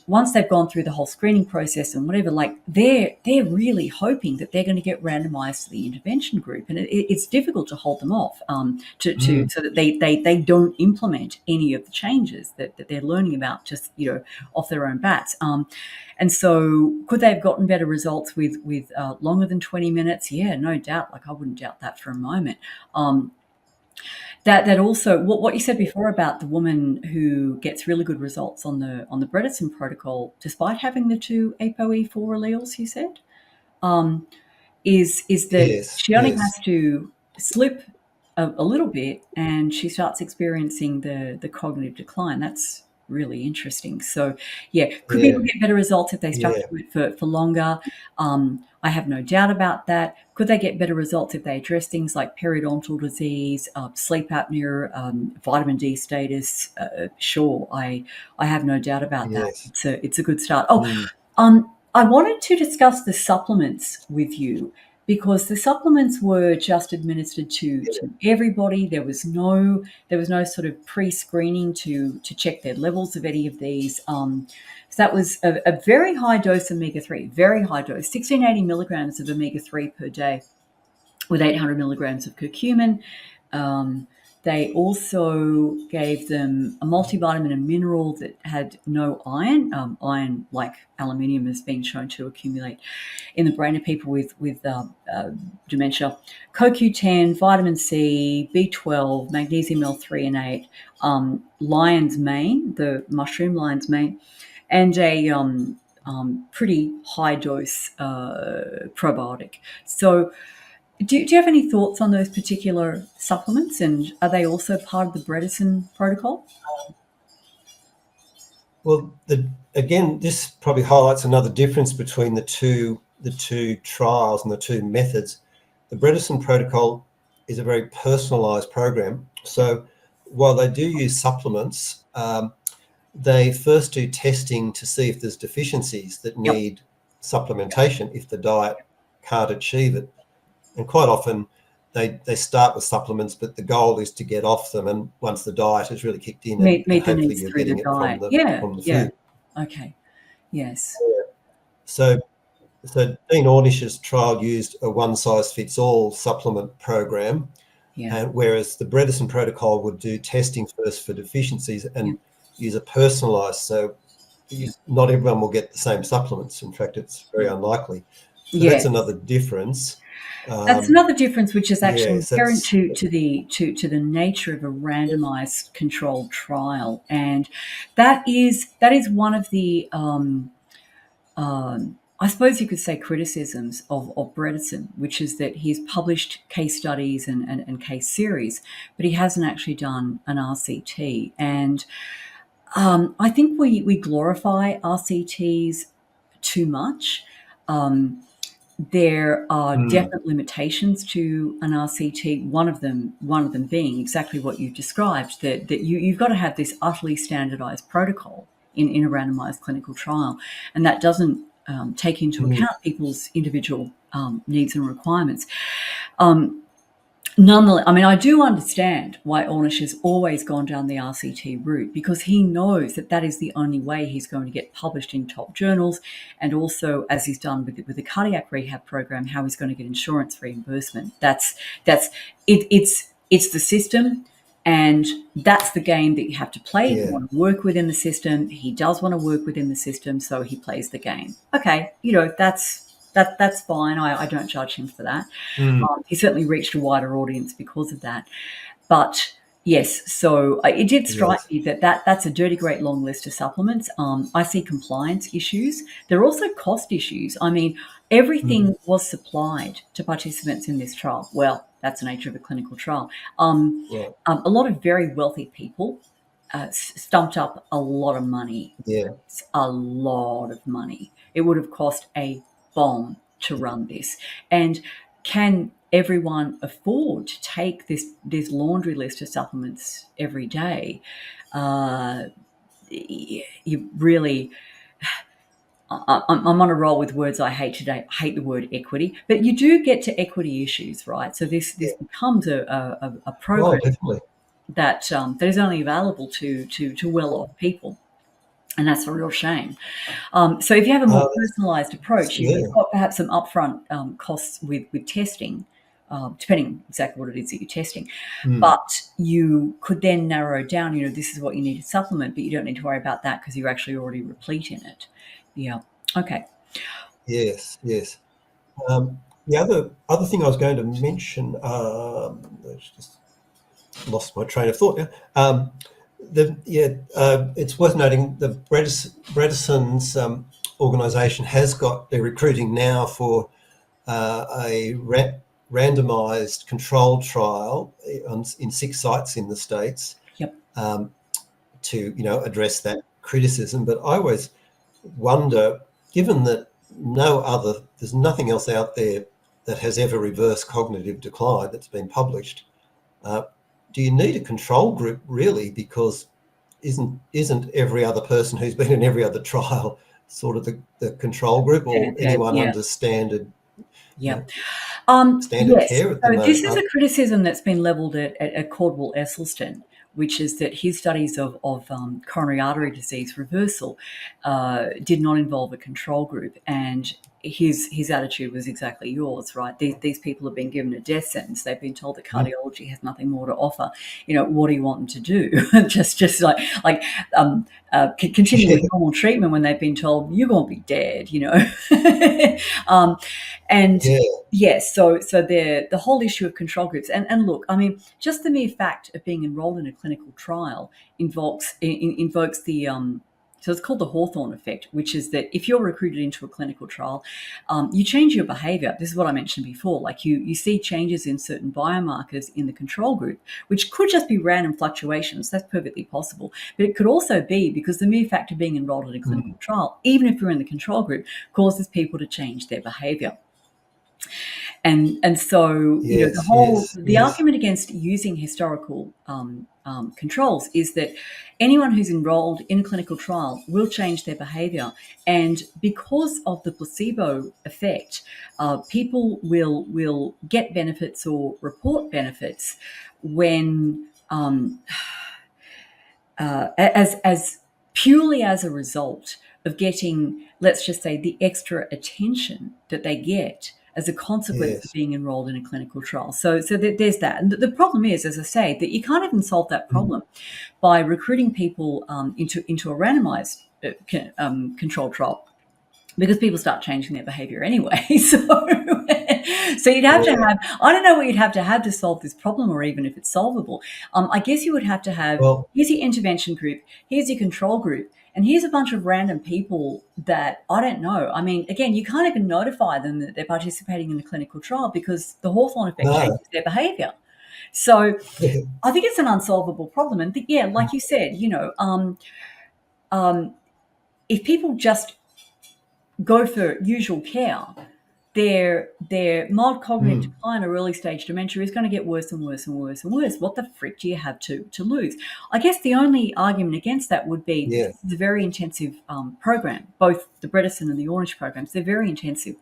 once they've gone through the whole screening process and whatever, like they're really hoping that they're going to get randomized to the intervention group, and it's difficult to hold them off so that they don't implement any of the changes that they're learning about just off their own bats. And so, could they have gotten better results with longer than 20 minutes? Yeah, no doubt. Like I wouldn't doubt that for a moment. That also what you said before about the woman who gets really good results on the Bredesen protocol despite having the two ApoE4 alleles, you said, is that she only has to slip a little bit and she starts experiencing the cognitive decline. That's really interesting. So could people get better results if they stuck to it for longer? I have no doubt about that. Could they get better results if they address things like periodontal disease, sleep apnea, vitamin D status? Sure, I have no doubt about that. It's a good start. I wanted to discuss the supplements with you, because the supplements were just administered to everybody. There was no sort of pre-screening to check their levels of any of these. So that was a very high dose of omega-3, very high dose, 1680 milligrams of omega-3 per day with 800 milligrams of curcumin. They also gave them a multivitamin and mineral that had no iron. Iron, like aluminium, has been shown to accumulate in the brain of people with dementia. CoQ10, vitamin C, B12, magnesium L3 and 8, lion's mane, the mushroom lion's mane, and a pretty high dose probiotic. So do you have any thoughts on those particular supplements, and are they also part of the Bredesen protocol? Well, again, this probably highlights another difference between the two trials and the two methods. The Bredesen protocol is a very personalised program. So while they do use supplements, they first do testing to see if there's deficiencies that need supplementation if the diet can't achieve it. And quite often they start with supplements, but the goal is to get off them. And once the diet has really kicked in, meet the hopefully needs you're through getting the it diet. from the food. Okay. Yes. So Dean Ornish's trial used a one-size-fits-all supplement program, and whereas the Bredesen protocol would do testing first for deficiencies and use a personalised. So not everyone will get the same supplements. In fact, it's very unlikely. So that's another difference. That's another difference, which is actually inherent to the nature of a randomized controlled trial, and that is one of the I suppose you could say criticisms of Bredesen, which is that he's published case studies and case series, but he hasn't actually done an RCT. And I think we glorify RCTs too much. there are definite limitations to an RCT. One of them being exactly what you've described, that you've got to have this utterly standardized protocol in a randomized clinical trial, and that doesn't take into account people's individual needs and requirements. Nonetheless, I mean, I do understand why Ornish has always gone down the RCT route, because he knows that that is the only way he's going to get published in top journals, and also, as he's done with the cardiac rehab program, how he's going to get insurance reimbursement. It's the system, and that's the game that you have to play. Yeah. You want to work within the system. He does want to work within the system, so he plays the game. Okay, that's fine. I don't judge him for that. He certainly reached a wider audience because of that. But yes, so it did strike me that's a dirty great long list of supplements. I see compliance issues. There are also cost issues. I mean, everything was supplied to participants in this trial. Well, that's the nature of a clinical trial. A lot of very wealthy people stumped up a lot of money. Yeah. It's a lot of money. It would have cost a bomb to run this. And can everyone afford to take this laundry list of supplements every day? You really... I'm on a roll with words I hate today. I hate the word equity, but you do get to equity issues, right? So this becomes a program that is only available to well-off people. And that's a real shame. So if you have a more personalised approach, you've got perhaps some upfront costs with testing, depending exactly what it is that you're testing. But you could then narrow down, this is what you need to supplement, but you don't need to worry about that because you're actually already replete in it. Yeah. Okay. Yes. The other thing I was going to mention, I just lost my train of thought now. It's worth noting the Bredeson's organisation has got, they're recruiting now for a randomised controlled trial in 6 sites in the States. Yep. To address that criticism. But I always wonder, given that there's nothing else out there that has ever reversed cognitive decline that's been published. Do you need a control group really? Because isn't every other person who's been in every other trial sort of the control group, or anyone under standard? Yeah. Standard care at the moment. This is a criticism that's been levelled at Caldwell Esselstyn, which is that his studies of coronary artery disease reversal did not involve a control group, and his attitude was exactly yours, right? These people have been given a death sentence. They've been told that cardiology has nothing more to offer. What do you want them to do? just continue with normal treatment when they've been told you're going to be dead, Yes, so the whole issue of control groups, and look, I mean, just the mere fact of being enrolled in a clinical trial invokes the so it's called the Hawthorne effect, which is that if you're recruited into a clinical trial, you change your behavior. This is what I mentioned before. Like you see changes in certain biomarkers in the control group, which could just be random fluctuations. That's perfectly possible. But it could also be because the mere fact of being enrolled in a clinical trial, even if you're in the control group, causes people to change their behavior. And so the argument against using historical controls is that anyone who's enrolled in a clinical trial will change their behavior, and because of the placebo effect, people will get benefits or report benefits when as purely as a result of getting, let's just say, the extra attention that they get as a consequence of being enrolled in a clinical trial. So there's that. And the problem is, as I say, that you can't even solve that problem by recruiting people into a randomized controlled trial, because people start changing their behavior anyway. So you'd have to have, I don't know what you'd have to solve this problem, or even if it's solvable. I guess you would have to have, here's your intervention group, here's your control group, and here's a bunch of random people that, I don't know. I mean, again, you can't even notify them that they're participating in the clinical trial because the Hawthorne effect changes their behavior. So I think it's an unsolvable problem. And like you said, if people just go for usual care, their mild cognitive decline or early stage dementia is going to get worse and worse and worse and worse. What the frick do you have to lose? I guess the only argument against that would be Yeah. this is a very intensive program. Both the Bredesen and the Ornish programs, they're very intensive.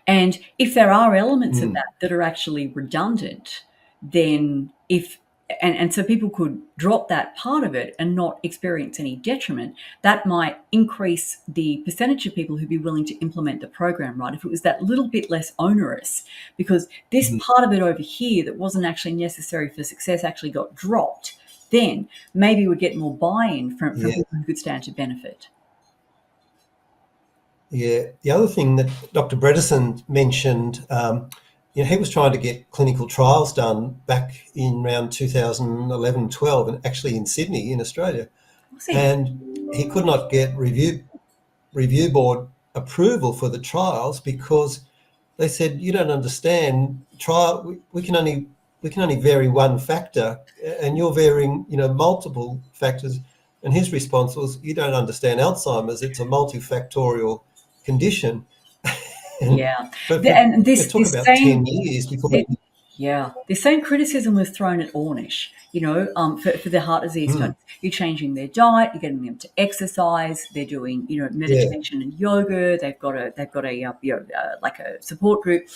And if there are elements of that are actually redundant, then so people could drop that part of it and not experience any detriment, that might increase the percentage of people who'd be willing to implement the program, right? If it was that little bit less onerous, because this part of it over here that wasn't actually necessary for success actually got dropped, then maybe we'd get more buy-in from people who could stand to benefit. Yeah. The other thing that Dr. Bredesen mentioned, he was trying to get clinical trials done back in around 2011-12, and actually in Sydney, in Australia. And he could not get review board approval for the trials because they said, you don't understand, we can only vary one factor, and you're varying multiple factors. And his response was, you don't understand Alzheimer's, it's a multifactorial condition. Yeah. But And this it took about 10 years before. Yeah, the same criticism was thrown at Ornish, for the heart disease studies. You're changing their diet, you're getting them to exercise, they're doing, meditation and yoga, they've got a like a support group.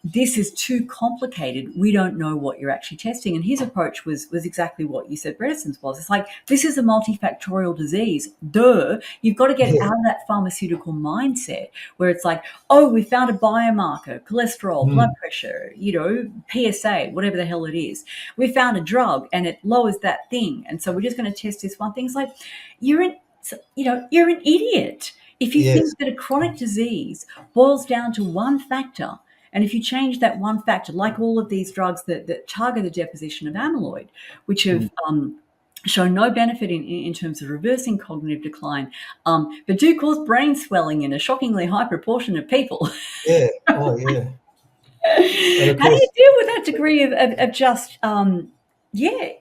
This is too complicated. We don't know what you're actually testing. And his approach was exactly what you said Bredesen's was. It's like, this is a multifactorial disease. Duh. You've got to get out of that pharmaceutical mindset where it's like, oh, we found a biomarker, cholesterol, blood pressure, PSA, whatever the hell it is. We found a drug and it lowers that thing. And so we're just going to test this one thing. It's like, you're an idiot. If you think that a chronic disease boils down to one factor, and if you change that one factor, like all of these drugs that target the deposition of amyloid, which have shown no benefit in terms of reversing cognitive decline, but do cause brain swelling in a shockingly high proportion of people. Yeah. Oh, yeah. How do you deal with that degree of just,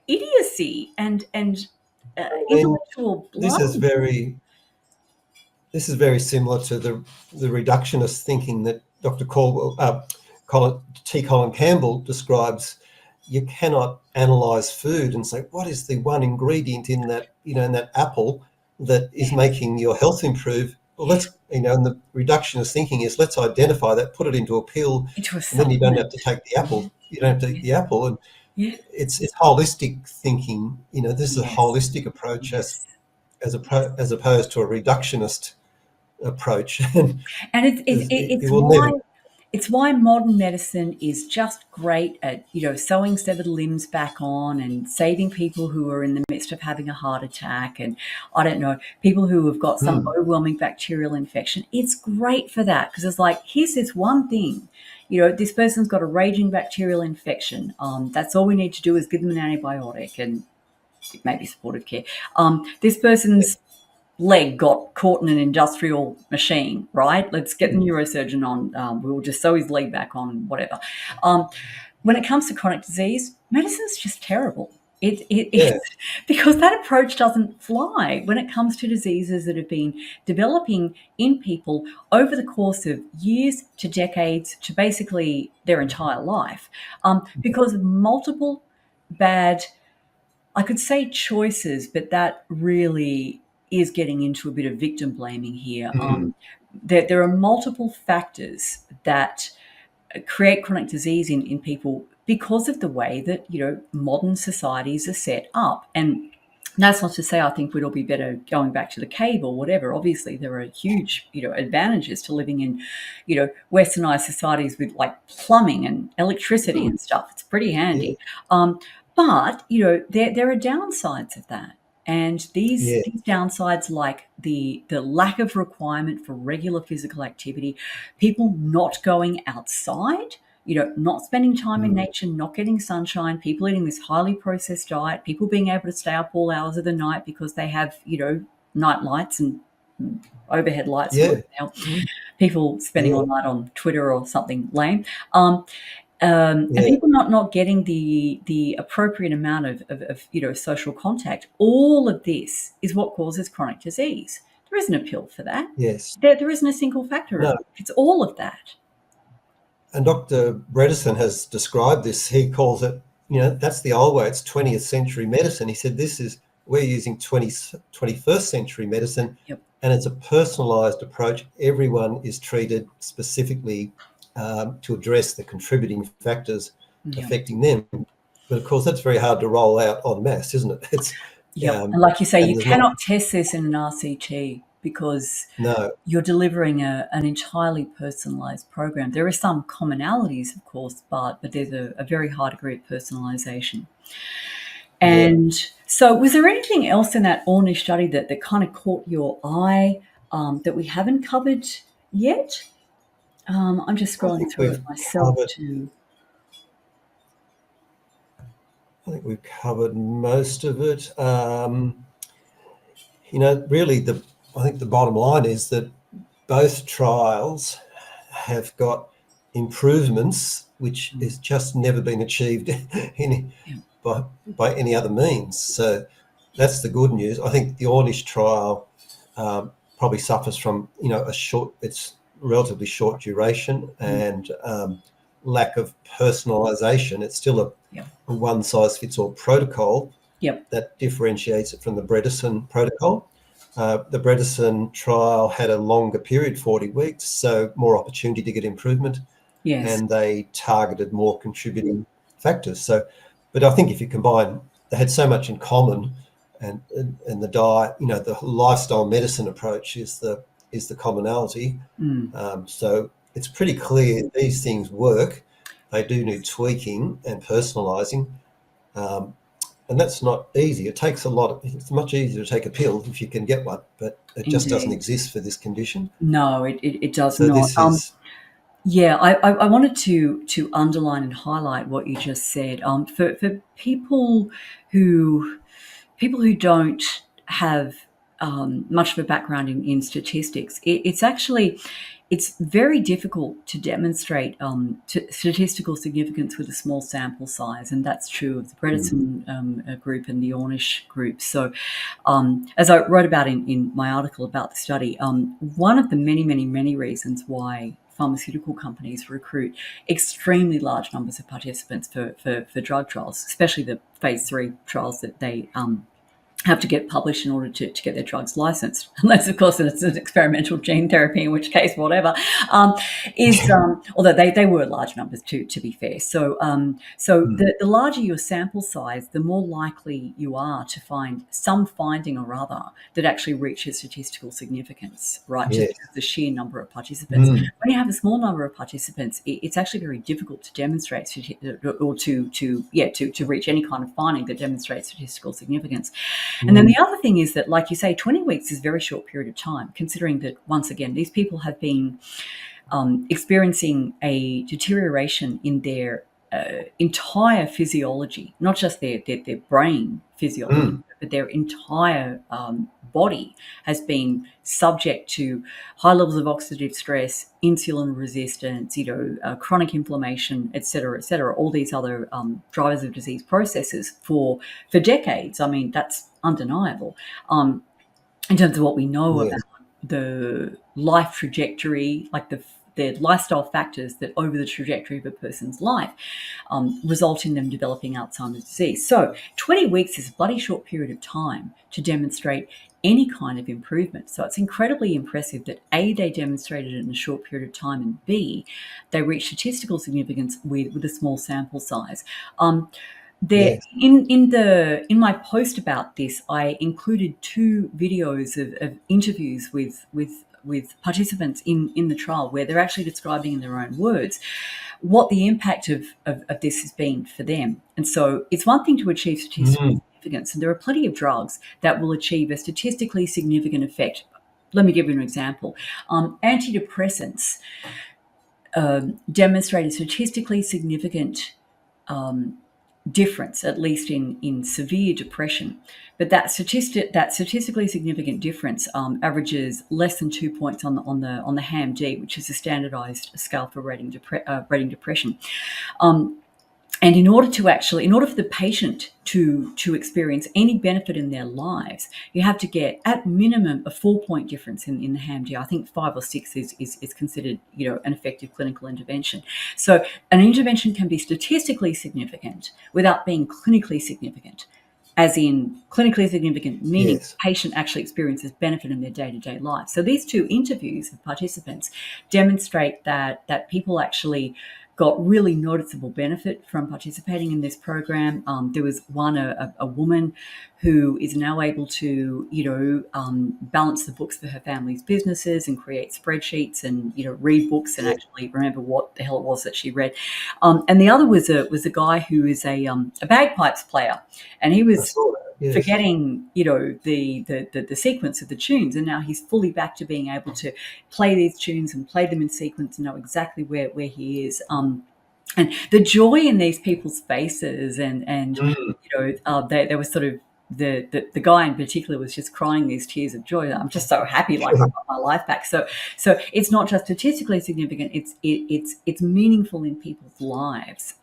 idiocy and intellectual blindness? This is very similar to the reductionist thinking that Dr. T. Colin Campbell describes. You cannot analyze food and say, what is the one ingredient in that, in that apple that is making your health improve? Well, and the reductionist thinking is, let's identify that, put it into a pill, and then you don't have to take the apple. You don't have to eat the apple. And it's holistic thinking. This is a holistic approach as opposed to a reductionist approach. And it's why modern medicine is just great at, sewing severed limbs back on and saving people who are in the midst of having a heart attack and, I don't know, people who have got some overwhelming bacterial infection. It's great for that because it's like, here's this one thing. This person's got a raging bacterial infection. That's all we need to do is give them an antibiotic and maybe supportive care. This person's leg got caught in an industrial machine, right? Let's get the neurosurgeon on. We'll just sew his leg back on, whatever. When it comes to chronic disease, medicine's just terrible. It's because that approach doesn't fly when it comes to diseases that have been developing in people over the course of years to decades to basically their entire life, because of multiple bad, I could say choices, but that really is getting into a bit of victim blaming here. There are multiple factors that create chronic disease in people because of the way that, modern societies are set up. And that's not to say I think we'd all be better going back to the cave or whatever. Obviously, there are huge, advantages to living in, westernized societies with like plumbing and electricity and stuff. It's pretty handy. But, there are downsides of that. And these downsides, like the lack of requirement for regular physical activity, people not going outside, not spending time in nature, not getting sunshine, people eating this highly processed diet, people being able to stay up all hours of the night because they have, night lights and overhead lights. People spending all night on Twitter or something lame. And people not getting the appropriate amount of social contact. All of this is what causes chronic disease. There isn't a pill for that. Yes. There isn't a single factor. No. It's all of that. And Dr. Bredesen has described this. He calls it, that's the old way. It's 20th century medicine. He said we're using 21st century medicine, Yep. and it's a personalised approach. Everyone is treated specifically to address the contributing factors affecting them. But of course, that's very hard to roll out en masse, isn't it? It's and like you say, you cannot test this in an RCT because you're delivering an entirely personalised program. There are some commonalities, of course, but there's a very high degree of personalisation. And so was there anything else in that Ornish study that kind of caught your eye that we haven't covered yet? I'm just scrolling through it myself too. I think we've covered most of it. Really, I think the bottom line is that both trials have got improvements which has just never been achieved by any other means. So that's the good news. I think the Ornish trial probably suffers from it's relatively short duration and lack of personalisation. It's still a one-size-fits-all protocol that differentiates it from the Bredesen protocol. The Bredesen trial had a longer period, 40 weeks, so more opportunity to get improvement. And they targeted more contributing factors. But I think if you combine, they had so much in common, and the diet, the lifestyle medicine approach is the commonality. So it's pretty clear these things work. They do need tweaking and personalising, and that's not easy. It takes a lot. It's much easier to take a pill if you can get one, but it just doesn't exist for this condition. No, it does not. This is, I wanted to underline and highlight what you just said. For people who don't have much of a background in statistics, it's very difficult to demonstrate statistical significance with a small sample size, and that's true of the Bredesen group and the Ornish group. So, as I wrote about in my article about the study, one of the many reasons why pharmaceutical companies recruit extremely large numbers of participants for drug trials, especially the phase 3 trials that they have to get published in order to get their drugs licensed, unless of course it's an experimental gene therapy, in which case whatever, although they were large numbers to be fair. So the larger your sample size, the more likely you are to find some finding or other that actually reaches statistical significance, right? Just the sheer number of participants. When you have a small number of participants, it's actually very difficult to demonstrate or to reach any kind of finding that demonstrates statistical significance. And then the other thing is that, like you say, 20 weeks is a very short period of time, considering that, once again, these people have been experiencing a deterioration in their entire physiology, not just their brain physiology, but their entire body has been subject to high levels of oxidative stress, insulin resistance, chronic inflammation, et cetera, all these other drivers of disease processes for decades. I mean, that's undeniable. In terms of what we know about the life trajectory, like the lifestyle factors that over the trajectory of a person's life result in them developing Alzheimer's disease. So 20 weeks is a bloody short period of time to demonstrate any kind of improvement. So it's incredibly impressive that A, they demonstrated it in a short period of time, and B, they reached statistical significance with a small sample size. In my post about this, I included 2 videos of interviews with participants in the trial, where they're actually describing in their own words what the impact of this has been for them. And so it's one thing to achieve statistical significance, and there are plenty of drugs that will achieve a statistically significant effect. Let me give you an example. Antidepressants demonstrate a statistically significant difference, at least in severe depression, but that statistically significant difference averages less than 2 points on the HAM-D, which is a standardized scale for rating depression. And in order for the patient to experience any benefit in their lives, you have to get at minimum a 4-point difference in the HAM-D. I think 5 or 6 is considered, an effective clinical intervention. So an intervention can be statistically significant without being clinically significant, as in clinically significant, meaning Yes. the patient actually experiences benefit in their day-to-day life. So these 2 interviews of participants demonstrate that people actually got really noticeable benefit from participating in this program. There was one, a woman who is now able to, balance the books for her family's businesses and create spreadsheets and, read books and Yeah. actually remember what the hell it was that she read. And the other was a guy who is a bagpipes player, and he I was saw that. Yes. forgetting, the sequence of the tunes, and now he's fully back to being able to play these tunes and play them in sequence and know exactly where he is. And the joy in these people's faces, and they were sort of, the guy in particular was just crying these tears of joy. I'm just so happy, like I've got my life back. So it's not just statistically significant; it's meaningful in people's lives.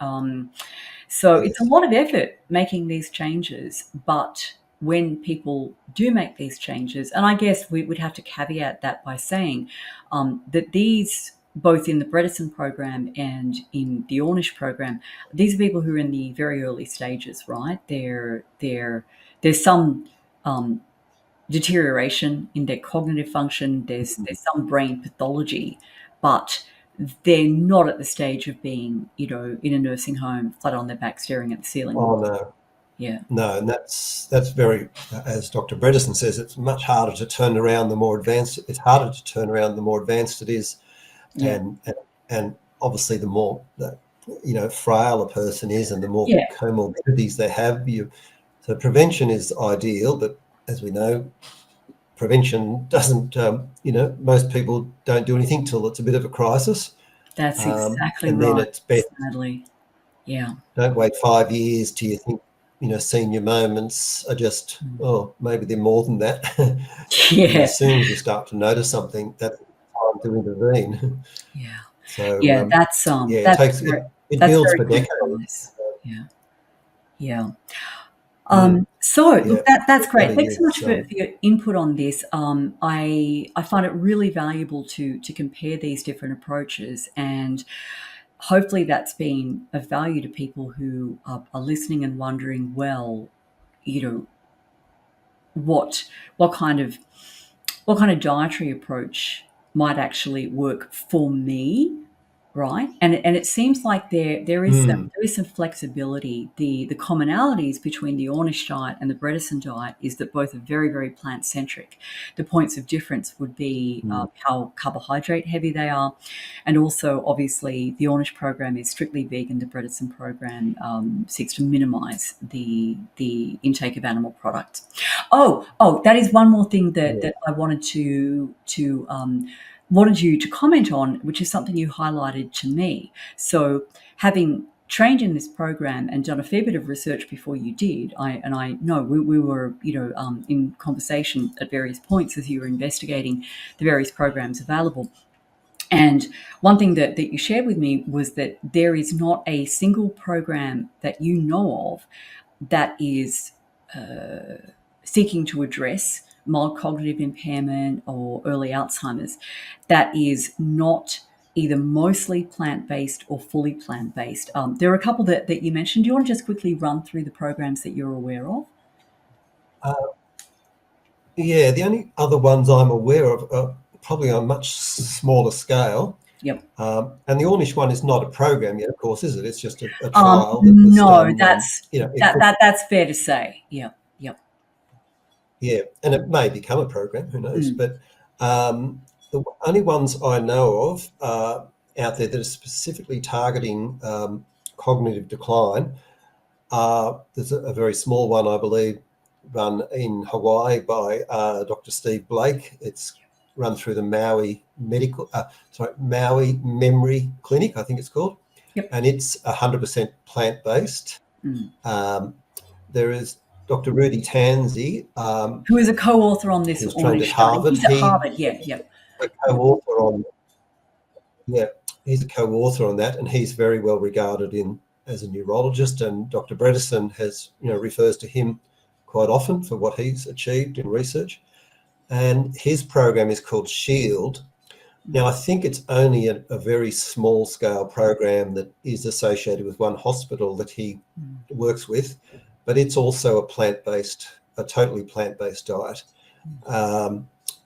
So it's a lot of effort making these changes, but when people do make these changes, and I guess we would have to caveat that by saying that these, both in the Bredesen program and in the Ornish program, these are people who are in the very early stages, right? There's some deterioration in their cognitive function. There's some brain pathology, but they're not at the stage of being, in a nursing home, flat on their back, staring at the ceiling. Oh, no. Yeah. No, and that's very, as Dr. Bredesen says, it's much harder to turn around the more advanced. It's harder to turn around the more advanced it is, Yeah. and obviously the more frail a person is, and the more comorbidities they have. So prevention is ideal, but as we know, prevention doesn't. Most people don't do anything till it's a bit of a crisis. That's exactly and right. then it's best. Sadly, yeah. Don't wait 5 years till you think, senior moments are just, maybe they're more than that. Yeah. As soon as you start to notice something, that's time to intervene. Yeah. So it builds for decades. Yeah. Yeah. Look, that's great. Thanks so much for your input on this. I find it really valuable to compare these different approaches, and hopefully that's been of value to people who are listening and wondering, well, what kind of dietary approach might actually work for me, right? And it seems like there is some flexibility. The commonalities between the Ornish diet and the Bredesen diet is that both are very, very plant centric. The points of difference would be how carbohydrate heavy they are, and also obviously the Ornish program is strictly vegan. The Bredesen program seeks to minimise the intake of animal products. Oh, that is one more thing that I wanted wanted you to comment on, which is something you highlighted to me. So having trained in this program and done a fair bit of research before you did, I know we were, in conversation at various points as you were investigating the various programs available. And one thing that you shared with me was that there is not a single program that you know of that is seeking to address mild cognitive impairment or early Alzheimer's that is not either mostly plant-based or fully plant-based. There are a couple that you mentioned. Do you want to just quickly run through the programs that you're aware of? The only other ones I'm aware of are probably on a much smaller scale. Yep. And the Ornish one is not a program yet, of course, is it? It's just a trial. That's fair to say. Yeah. Yep. Yeah, and it may become a program, who knows? But the only ones I know of out there that are specifically targeting cognitive decline, there's a very small one, I believe, run in Hawaii by Dr. Steve Blake. It's run through the Maui Memory Clinic, I think it's called. Yep. And it's 100% plant-based. There is Dr. Rudy Tanzi, who is a co-author on this. He was trained at Harvard. He's at Harvard, yeah. A co-author on, he's a co-author on that, and he's very well regarded in as a neurologist, and Dr. Bredesen has, refers to him quite often for what he's achieved in research. And his program is called SHIELD. Now, I think it's only a very small scale program that is associated with one hospital that he works with, but it's also a totally plant-based diet.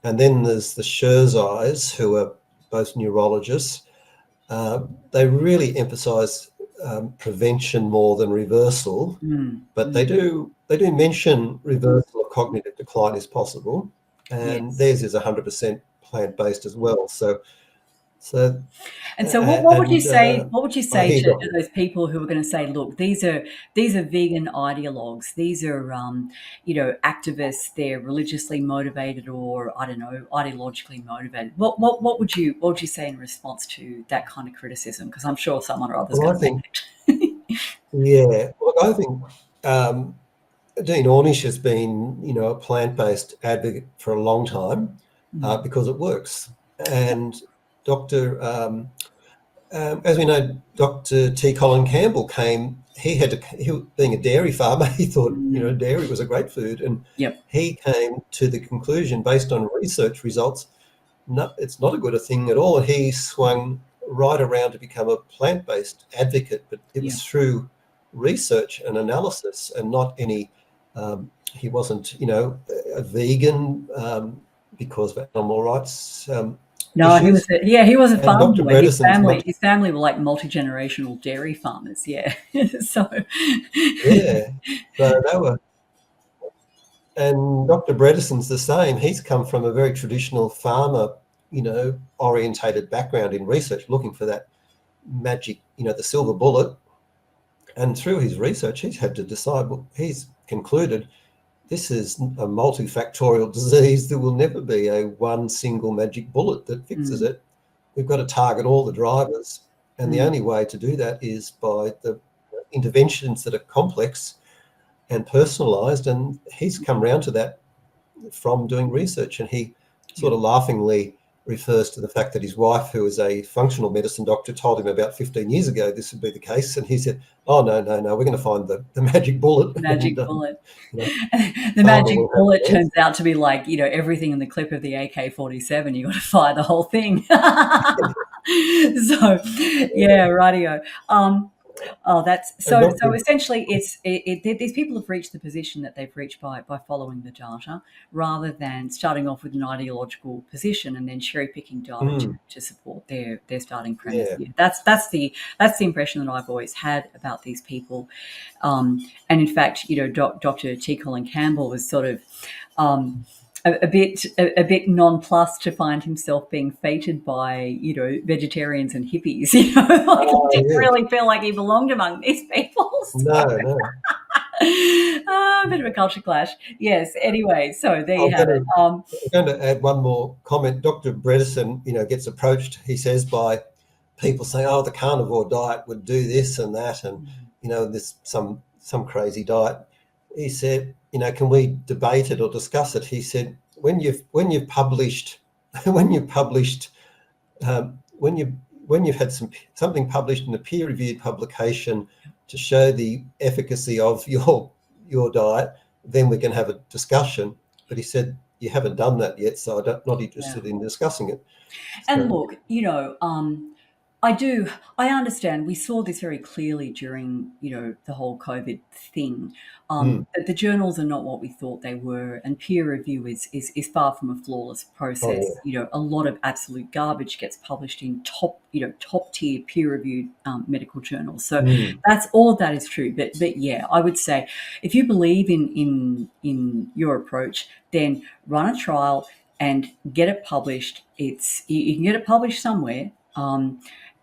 And then there's the Sherzais, who are both neurologists. They really emphasise prevention more than reversal, but they do mention reversal of cognitive decline is possible, and theirs is 100% plant-based as well. So what would you say? What would you say to those people who are going to say, "Look, these are vegan ideologues. These are activists. They're religiously motivated, or I don't know, ideologically motivated." What would you say in response to that kind of criticism? Because I'm sure someone or others going to think. Yeah, look, I think Dean Ornish has been, a plant-based advocate for a long time because it works. And as we know, Dr. T. Colin Campbell being a dairy farmer, he thought, dairy was a great food. And he came to the conclusion, based on research results, no, it's not a good thing at all. He swung right around to become a plant-based advocate, but it was through research and analysis, and not any, he wasn't, a vegan because of animal rights No, issues. he was a farmer. His family were like multi-generational dairy farmers. Yeah. So they were. And Dr. Bredesen's the same. He's come from a very traditional farmer, orientated background in research, looking for that magic, the silver bullet. And through his research, he's had to decide, he's concluded this is a multifactorial disease. There will never be a one single magic bullet that fixes it. We've got to target all the drivers. And the only way to do that is by the interventions that are complex and personalised. And he's come round to that from doing research. And he sort of laughingly refers to the fact that his wife, who is a functional medicine doctor, told him about 15 years ago this would be the case. And he said, oh, no, we're going to find the magic bullet. The magic bullet. The magic bullet turns out to be like, everything in the clip of the AK-47. You got to fire the whole thing. So, yeah, rightio. That's so. So essentially, these people have reached the position that they've reached by following the data, rather than starting off with an ideological position and then cherry picking data to support their starting premise. Yeah. That's the impression that I've always had about these people, and in fact, Dr. T. Colin Campbell was sort of. A bit nonplussed to find himself being feted by vegetarians and hippies. He didn't really feel like he belonged among these people. So. No. A bit of a culture clash. Yes. Anyway, so there you have it. I'm going to add one more comment. Dr. Bredesen, gets approached, he says, by people saying, "Oh, the carnivore diet would do this and that, and this some crazy diet." He said, can we debate it or discuss it? He said, when you've published when you've had something published in a peer-reviewed publication to show the efficacy of your diet, then we can have a discussion. But he said, you haven't done that yet, so I'm not interested in discussing it. And look, I understand. We saw this very clearly during, the whole COVID thing, that the journals are not what we thought they were, and peer review is far from a flawless process. Oh, yeah. A lot of absolute garbage gets published in top tier peer reviewed medical journals. So that's all of that is true. But yeah, I would say if you believe in your approach, then run a trial and get it published. You can get it published somewhere.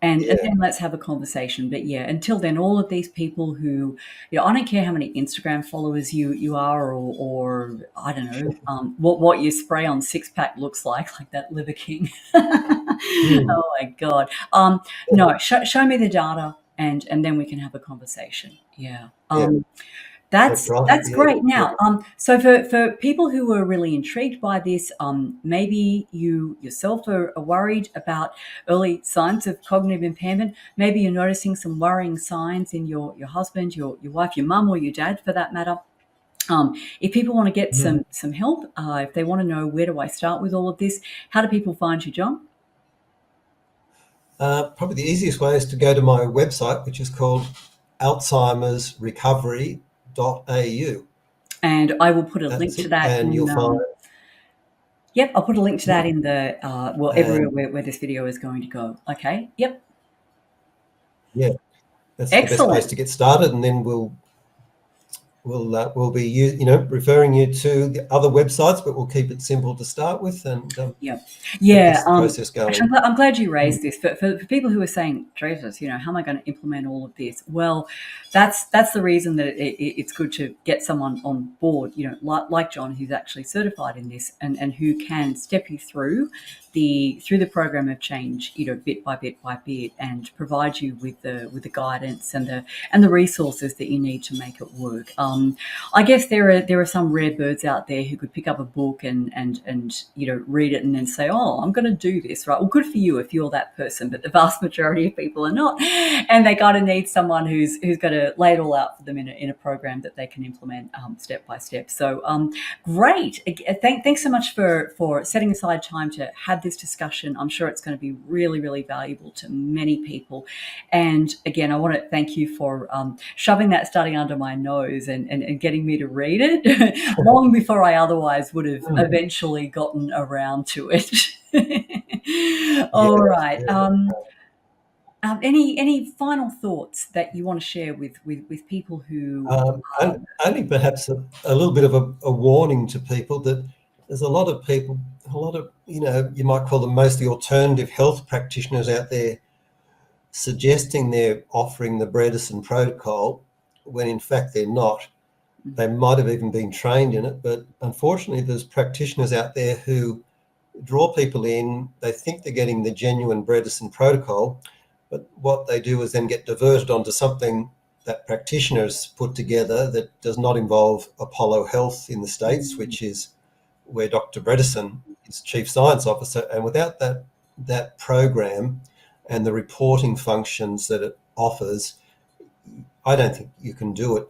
And then let's have a conversation. But yeah, until then, all of these people who, I don't care how many Instagram followers you are, or I don't know, what your spray on six pack looks like that Liver King. Oh my God. No, show me the data, and then we can have a conversation. Yeah. That's right. Yeah. great. Now, so for people who are really intrigued by this, maybe you yourself are worried about early signs of cognitive impairment. Maybe you're noticing some worrying signs in your husband, your wife, your mum, or your dad, for that matter. If people want to get some help, if they want to know where do I start with all of this, how do people find you, John? Probably the easiest way is to go to my website, which is called alzheimersrecovery.au. And I will put a link That's to it. that And in. you'll find, Yep, I'll put a link to that in the everywhere and where this video is going to go. Okay. Yep. yeah, that's the best place Excellent. to get started. And then we'll be referring you to the other websites, but we'll keep it simple to start with and Yeah. get Yeah. this process Actually, going. I'm glad you raised this. For people who are saying, Jesus, how am I going to implement all of this? Well, that's the reason that it's good to get someone on board, like John, who's actually certified in this and who can step you through the program of change, bit by bit by bit, and provide you with the guidance and the resources that you need to make it work. I guess there are some rare birds out there who could pick up a book and read it and then say, oh, I'm going to do this, right? Well, good for you if you're that person, but the vast majority of people are not, and they kind of need someone who's going to lay it all out for them in a program that they can implement step by step. So great. Thanks so much for setting aside time to have this discussion. I'm sure it's going to be really, really valuable to many people. And again, I want to thank you for shoving that study under my nose and getting me to read it long before I otherwise would have eventually gotten around to it. All right. Any final thoughts that you want to share with people who? Only perhaps a little bit of a warning to people that there's a lot of you might call them mostly alternative health practitioners out there suggesting they're offering the Bredesen protocol when in fact they're not. They might have even been trained in it, but unfortunately there's practitioners out there who draw people in. They think they're getting the genuine Bredesen protocol, but what they do is then get diverted onto something that practitioners put together that does not involve Apollo Health in the States, which is where Dr. Bredesen is Chief Science Officer. And without that program and the reporting functions that it offers, I don't think you can do it.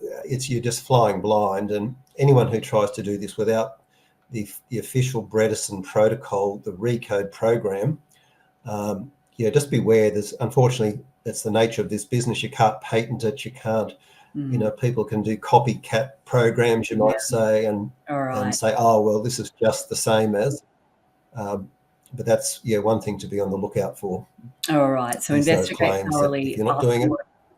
You're just flying blind. And anyone who tries to do this without the official Bredesen protocol, the ReCODE program, just beware. Unfortunately, that's the nature of this business. You can't patent it. You can't, people can do copycat programs, you might say, and say, oh, well, this is just the same as. But that's, one thing to be on the lookout for. All right. So investigate thoroughly. If you're not doing it,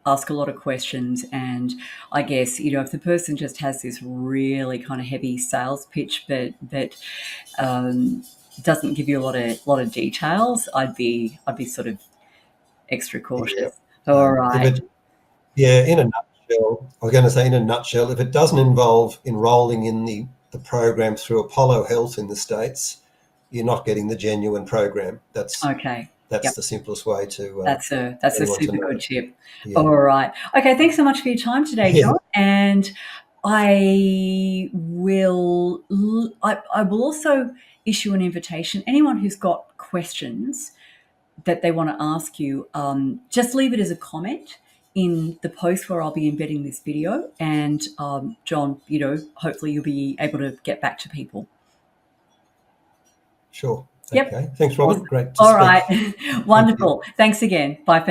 ask a lot of questions, and I guess if the person just has this really kind of heavy sales pitch, but doesn't give you a lot of details, I'd be sort of extra cautious. Yeah. All right. In a nutshell, I was going to say, in a nutshell, if it doesn't involve enrolling in the program through Apollo Health in the States, you're not getting the genuine program. That's okay. That's the simplest way to. That's a super good tip. Yeah. All right. Okay. Thanks so much for your time today, John. And I will also issue an invitation. Anyone who's got questions that they want to ask you, just leave it as a comment in the post where I'll be embedding this video. And John, hopefully you'll be able to get back to people. Sure. Yep. Okay. Thanks, Robert. Great to All speak. right. Wonderful. Thanks again. Bye for now.